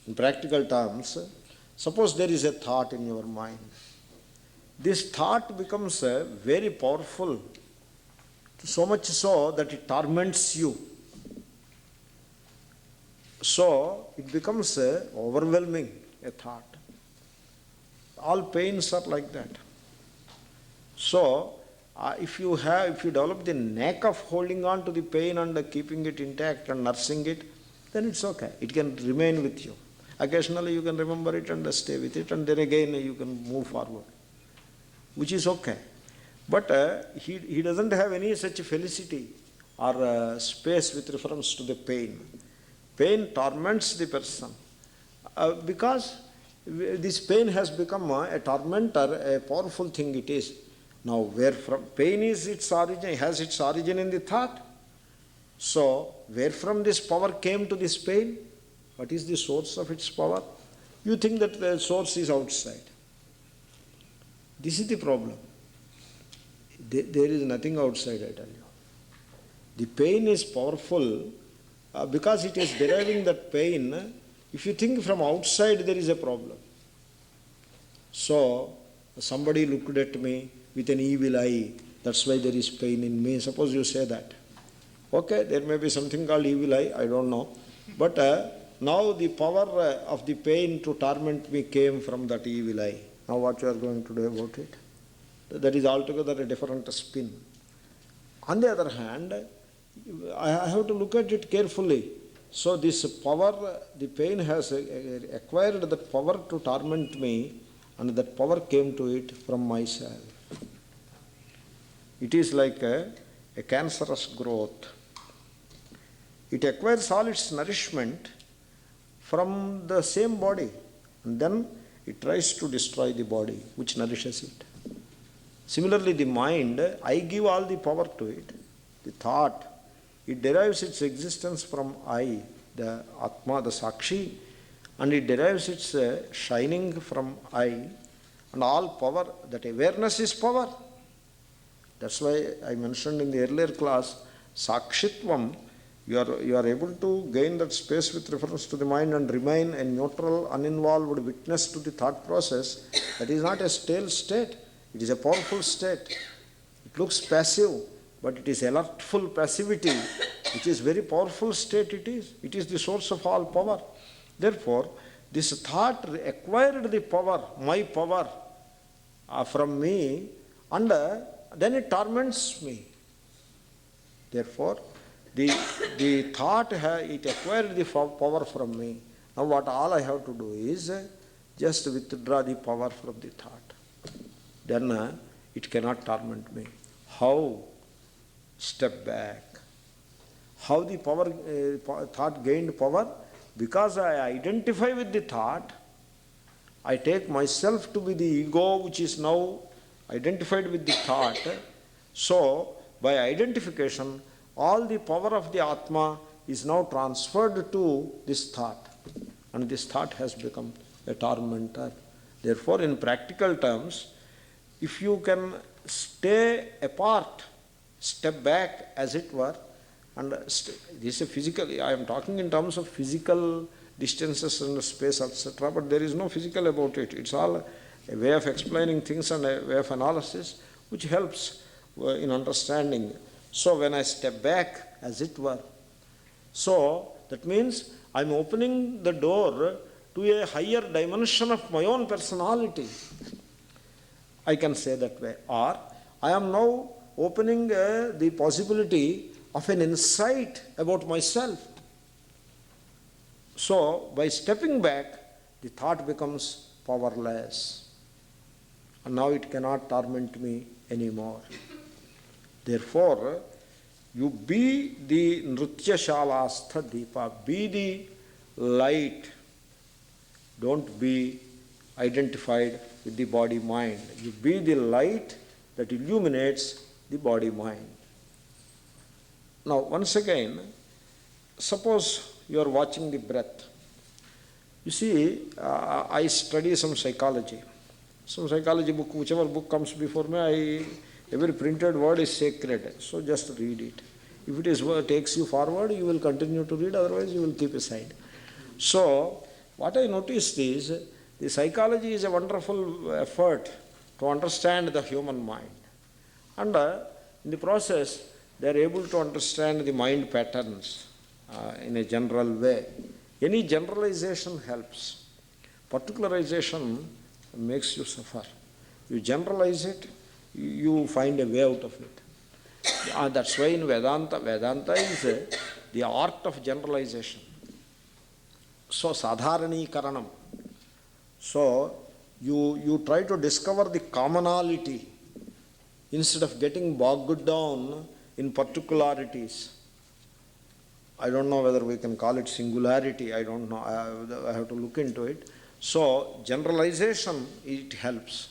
in practical terms, suppose there is a thought in your mind. This thought becomes very powerful, so much so that it torments you. So, it becomes overwhelming, a thought. All pains are like that. So, if you develop the knack of holding on to the pain and keeping it intact and nursing it, then it's okay. It can remain with you. Occasionally you can remember it and stay with it, and then again you can move forward, which is okay. But he doesn't have any such felicity or space with reference to the pain. Pain torments the person because this pain has become a tormentor, a powerful thing it is. Now, where from pain is its origin, has its origin in the thought. So, where from this power came to this pain? What is the source of its power? You think that the source is outside. This is the problem. There is nothing outside, I tell you. The pain is powerful because it is deriving that pain. If you think from outside, there is a problem. So, somebody looked at me with an evil eye, that's why there is pain in me. Suppose you say that. Okay, there may be something called evil eye, I don't know. But now the power of the pain to torment me came from that evil eye. Now what you are going to do about it? That is altogether a different spin. On the other hand, I have to look at it carefully. So this power, the pain has acquired that power to torment me, and that power came to it from myself. It is like a cancerous growth. It acquires all its nourishment from the same body, and then it tries to destroy the body which nourishes it. Similarly, the mind, I give all the power to it. The thought, it derives its existence from I, the Atma, the Sakshi, and it derives its shining from I, and all power, that awareness is power. That's why I mentioned in the earlier class, Sakshitvam, you are able to gain that space with reference to the mind and remain a neutral, uninvolved witness to the thought process. That is not a stale state. It is a powerful state. It looks passive, but it is alertful passivity, which is very powerful state it is. It is the source of all power. Therefore, this thought acquired the power, my power, from me, and then it torments me. Therefore, the thought, it acquired the power from me. Now what all I have to do is just withdraw the power from the thought. Then it cannot torment me. How? Step back. How the thought gained power? Because I identify with the thought, I take myself to be the ego which is now identified with the thought. So, by identification, all the power of the Atma is now transferred to this thought, and this thought has become a tormentor. Therefore, in practical terms, if you can stay apart, step back as it were, and this is a physical, I am talking in terms of physical distances and space, etc., but there is no physical about it. It's all a way of explaining things and a way of analysis which helps in understanding. So when I step back, as it were, so that means I am opening the door to a higher dimension of my own personality. I can say that way. Or I am now opening the possibility of an insight about myself. So by stepping back, the thought becomes powerless. And now it cannot torment me anymore. Therefore, you be the Nrutyashalastha Deepa, be the light. Don't be identified with the body-mind. You be the light that illuminates the body-mind. Now, once again, suppose you are watching the breath. You see, I study some psychology. Some psychology book, whichever book comes before me, every printed word is sacred, so just read it. If it is takes you forward, you will continue to read, otherwise you will keep aside. So, what I noticed is, the psychology is a wonderful effort to understand the human mind. And in the process, they are able to understand the mind patterns in a general way. Any generalization helps. Particularization makes you suffer. You generalize it, you find a way out of it. That's why in Vedanta, Vedanta is the art of generalization. So, sadharanikaranam. So, you try to discover the commonality instead of getting bogged down in particularities. I don't know whether we can call it singularity, I don't know, I have to look into it. So, generalization, it helps.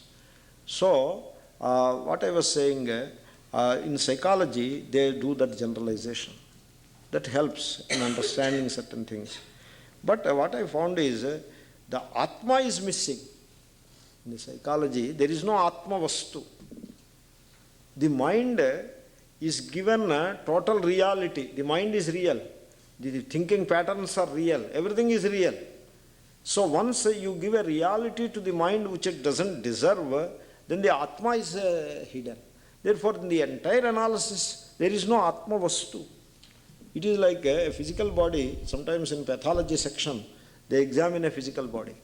So, what I was saying, in psychology, they do that generalization. That helps in understanding certain things. But what I found is, the Atma is missing. In the psychology, there is no Atma Vastu. The mind is given total reality. The mind is real. The thinking patterns are real. Everything is real. So once you give a reality to the mind which it doesn't deserve, then the Atma is hidden. Therefore, in the entire analysis, there is no Atma Vastu. It is like a physical body. Sometimes in pathology section, they examine a physical body.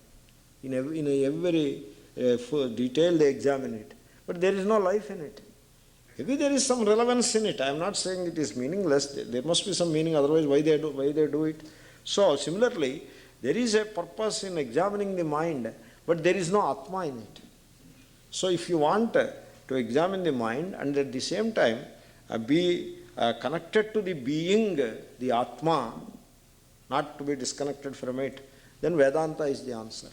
In every detail they examine it. But there is no life in it. Maybe there is some relevance in it. I am not saying it is meaningless. There must be some meaning, otherwise why they do it. So similarly, there is a purpose in examining the mind, but there is no Atma in it. So if you want to examine the mind and at the same time be connected to the being, the Atma, not to be disconnected from it, then Vedanta is the answer.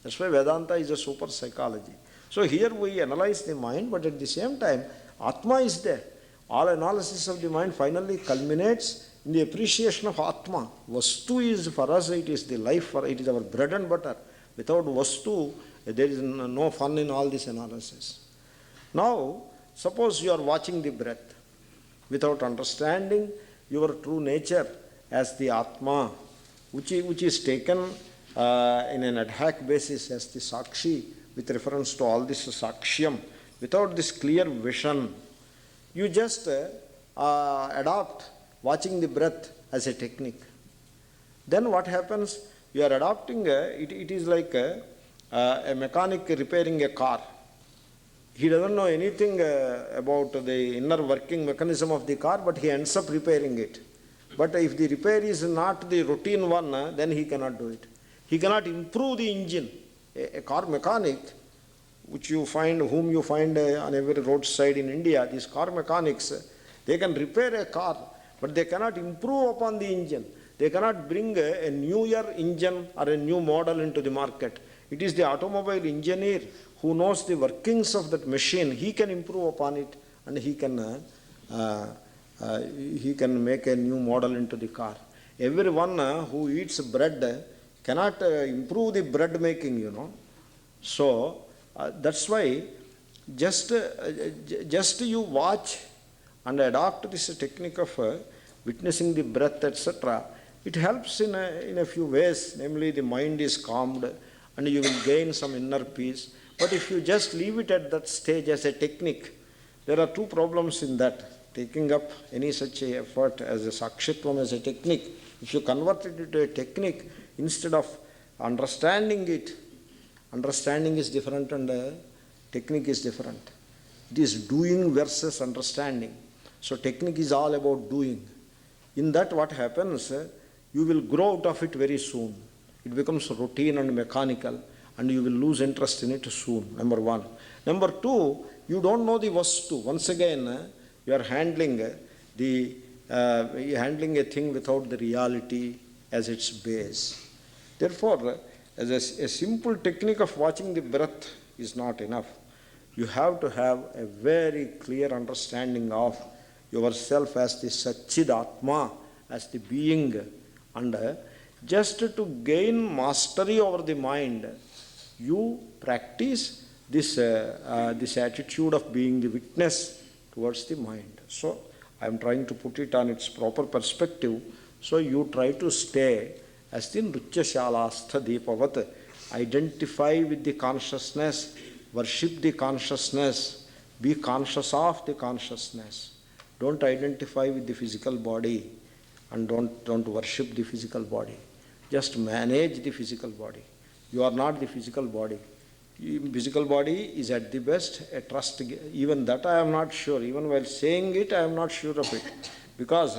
That's why Vedanta is a super psychology. So here we analyze the mind, but at the same time, Atma is there. All analysis of the mind finally culminates in the appreciation of Atma. Vastu is, for us, it is the life, it is our bread and butter. Without Vastu, there is no fun in all this analysis. Now, suppose you are watching the breath without understanding your true nature as the Atma, which is taken in an ad hoc basis as the Sakshi, with reference to all this Sakshyam. Without this clear vision, you just adopt watching the breath as a technique. Then what happens? You are adopting, it is like a mechanic repairing a car. He doesn't know anything about the inner working mechanism of the car, but he ends up repairing it. But if the repair is not the routine one, then he cannot do it. He cannot improve the engine. A car mechanic, whom you find on every roadside in India, these car mechanics, they can repair a car, but they cannot improve upon the engine. They cannot bring a newer engine or a new model into the market. It is the automobile engineer who knows the workings of that machine. He can improve upon it, and he can make a new model into the car. Everyone who eats bread cannot improve the bread making, So that's why Just you watch and adopt this technique of witnessing the breath, etc. It helps in a few ways, namely the mind is calmed and you will gain some inner peace. But if you just leave it at that stage as a technique, there are two problems in that. Taking up any such a effort as a sakshitvam, as a technique, if you convert it into a technique instead of understanding it, understanding is different and technique is different. It is doing versus understanding. So technique is all about doing. In that what happens, you will grow out of it very soon. It becomes routine and mechanical and you will lose interest in it soon, number one. Number two, you don't know the vastu. Once again, you are handling a thing without the reality as its base. Therefore, as a simple technique of watching the breath is not enough. You have to have a very clear understanding of yourself as the Satchidatma, as the being, and just to gain mastery over the mind, you practice this attitude of being the witness towards the mind. So I am trying to put it on its proper perspective. So you try to stay as the Nrutyashalastha Deepavat. Identify with the consciousness, worship the consciousness, be conscious of the consciousness. Don't identify with the physical body and don't worship the physical body. Just manage the physical body. You are not the physical body. Physical body is at the best a trust. Even that I am not sure. Even while saying it, I am not sure of it. Because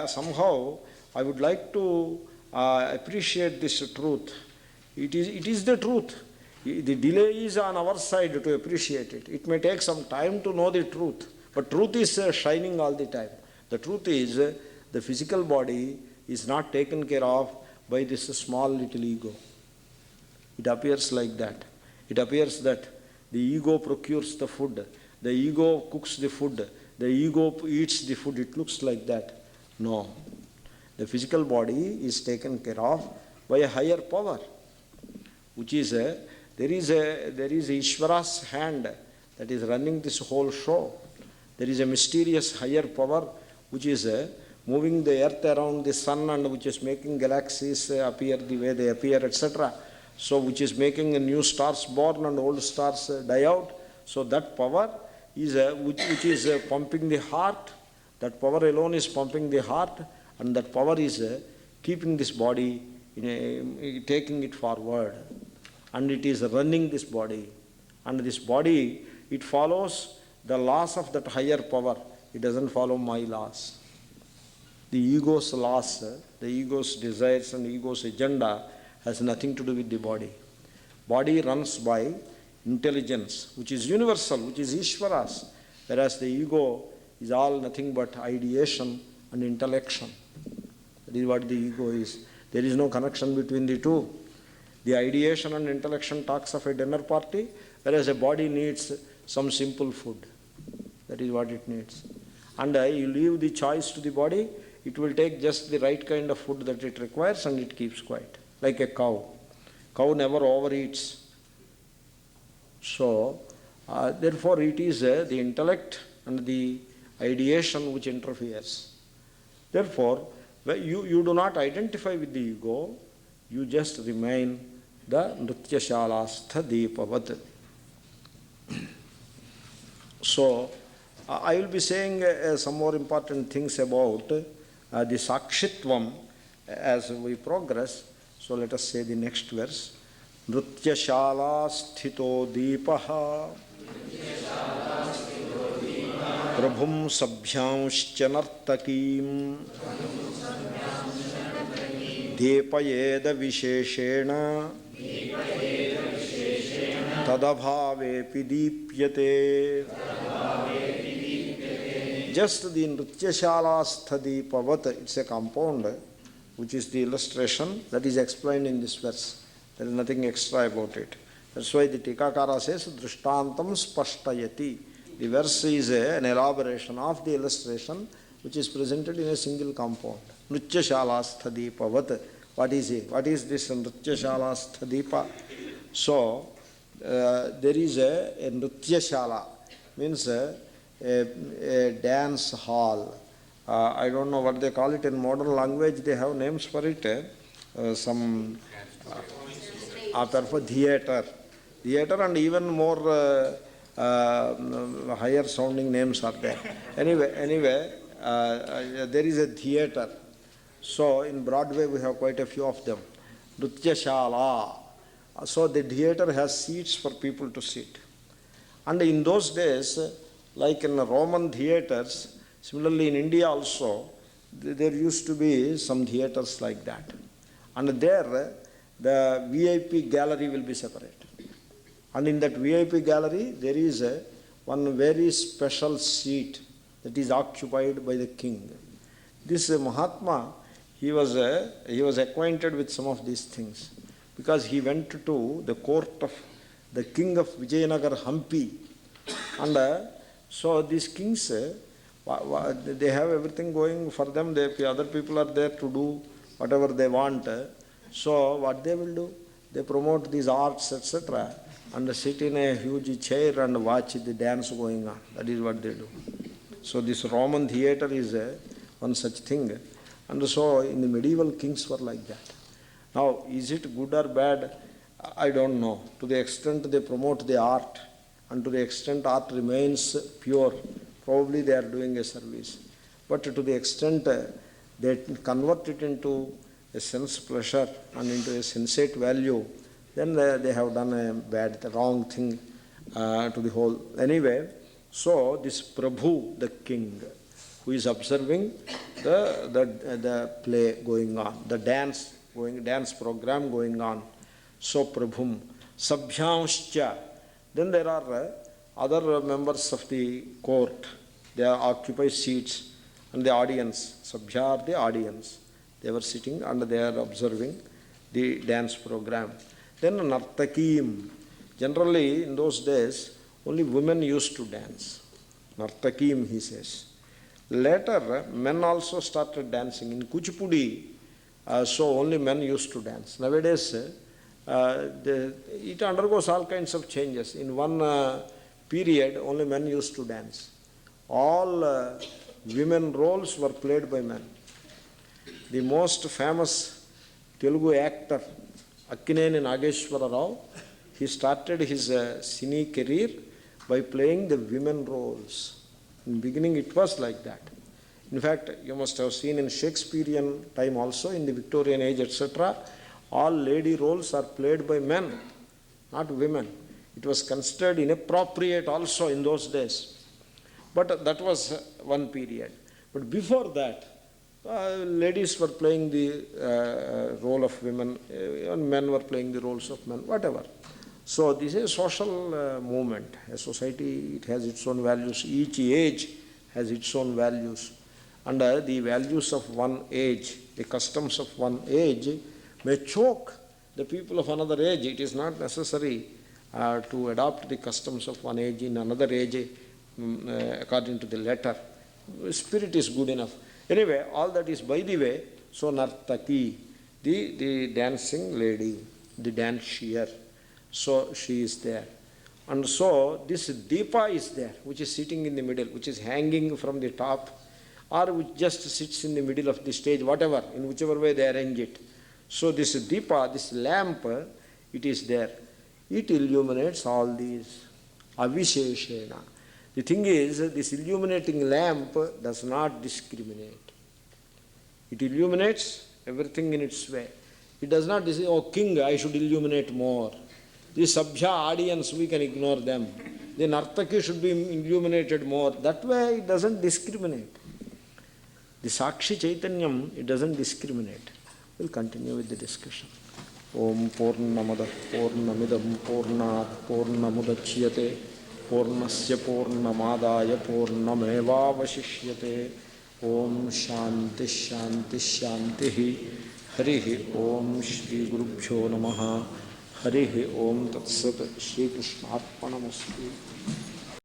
somehow I would like to appreciate this truth. It is the truth. The delay is on our side to appreciate it. It may take some time to know the truth. But truth is shining all the time. The truth is the physical body is not taken care of by this small little ego. It appears like that. It appears that the ego procures the food, the ego cooks the food, the ego eats the food. It looks like that. No. The physical body is taken care of by a higher power, which is there is Ishvara's hand that is running this whole show. There is a mysterious higher power which is moving the earth around the sun and which is making galaxies appear the way they appear, etc. So which is making new stars born and old stars die out. So that power is which is pumping the heart. That power alone is pumping the heart, and that power is keeping this body, taking it forward, and it is running this body. And this body, it follows the laws of that higher power. It doesn't follow my laws. The ego's laws, the ego's desires and ego's agenda has nothing to do with the body. Body runs by intelligence, which is universal, which is Ishvara's, whereas the ego is all nothing but ideation and intellection. That is what the ego is. There is no connection between the two. The ideation and intellection talks of a dinner party, whereas a body needs some simple food. That is what it needs. And you leave the choice to the body, it will take just the right kind of food that it requires and it keeps quiet. Like a cow. Cow never overeats. So, therefore it is the intellect and the ideation which interferes. Therefore, you do not identify with the ego, you just remain the Nrutyashalastha Deepavat. So, I will be saying some more important things about the Sakshitvam as we progress. So let us say the next verse. Nrutyashala sthito deepaha prabhum sabhyamscha nartakim deepayeda visheshena tadabhavepi deepyate. Just the Nrutyashalastha Deepavat, it's a compound, which is the illustration that is explained in this verse. There is nothing extra about it. That's why the Tikakara says, Drishtantam Spashtayati. The verse is an elaboration of the illustration which is presented in a single compound. Nrutyashalastha Deepavat. What is it? What is this Nrutyashalastha Deepa? So, there is a Nritya Shala, means a dance hall. I don't know what they call it in modern language, they have names for it. Some for theatre. Theatre and even more higher sounding names are there. Anyway, there is a theatre. So in Broadway we have quite a few of them. Nritya Shala. So the theatre has seats for people to sit. And in those days, like in the Roman theatres, similarly in India also, there used to be some theatres like that. And there, the VIP gallery will be separate. And in that VIP gallery, there is one very special seat that is occupied by the king. This Mahatma, he was acquainted with some of these things, because he went to the court of the king of Vijayanagar, Hampi. And so these kings, they have everything going for them. Other people are there to do whatever they want. So what they will do? They promote these arts, etc., and sit in a huge chair and watch the dance going on. That is what they do. So this Roman theatre is one such thing. And so in the medieval kings were like that. Now, is it good or bad? I don't know. To the extent they promote the art, and to the extent art remains pure, probably they are doing a service. But to the extent they convert it into a sense pleasure and into a sensate value, then they have done the wrong thing to the whole. Anyway, so this Prabhu, the king, who is observing the play going on, the dance program going on. So Prabhum, Sabhyamscha. Then there are other members of the court. They occupy seats, and the audience. Sabhya are the audience. They were sitting and they are observing the dance program. Then Nartakim. Generally in those days, only women used to dance. Nartakim, he says. Later, men also started dancing. In Kuchipudi, so only men used to dance. Nowadays, it undergoes all kinds of changes. In one period, only men used to dance. All women roles were played by men. The most famous Telugu actor, Akkineni Nageshwara Rao, he started his cine career by playing the women roles. In the beginning it was like that. In fact, you must have seen in Shakespearean time also, in the Victorian age, etc., all lady roles are played by men, not women. It was considered inappropriate also in those days. But that was one period. But before that, ladies were playing the role of women, and men were playing the roles of men, whatever. So this is a social movement. A society, it has its own values. Each age has its own values. And the values of one age, the customs of one age may choke the people of another age. It is not necessary to adopt the customs of one age in another age according to the letter. Spirit is good enough. Anyway, all that is by the way. So Nartaki, the dancing lady, the dancier. So she is there. And so this Deepa is there, which is sitting in the middle, which is hanging from the top, or which just sits in the middle of the stage, whatever, in whichever way they arrange it. So this Deepa, this lamp, it is there. It illuminates all these. Avisheshena. The thing is, this illuminating lamp does not discriminate. It illuminates everything in its way. It does not say, oh king, I should illuminate more. The Sabhya audience, we can ignore them. The Nartaki should be illuminated more. That way it doesn't discriminate. The Sakshi Chaitanyam, it doesn't discriminate. We'll continue with the discussion. Om Purnamada Purnamidam Purnat Purnamudachyate Purnasya Purnamadaya Purnameva Vashishyate Om Shanti Shanti Shanti Harihi Om Shri Gurubhyo Namaha Harihi Om Tat Sat Shri Krishnarpanamastu.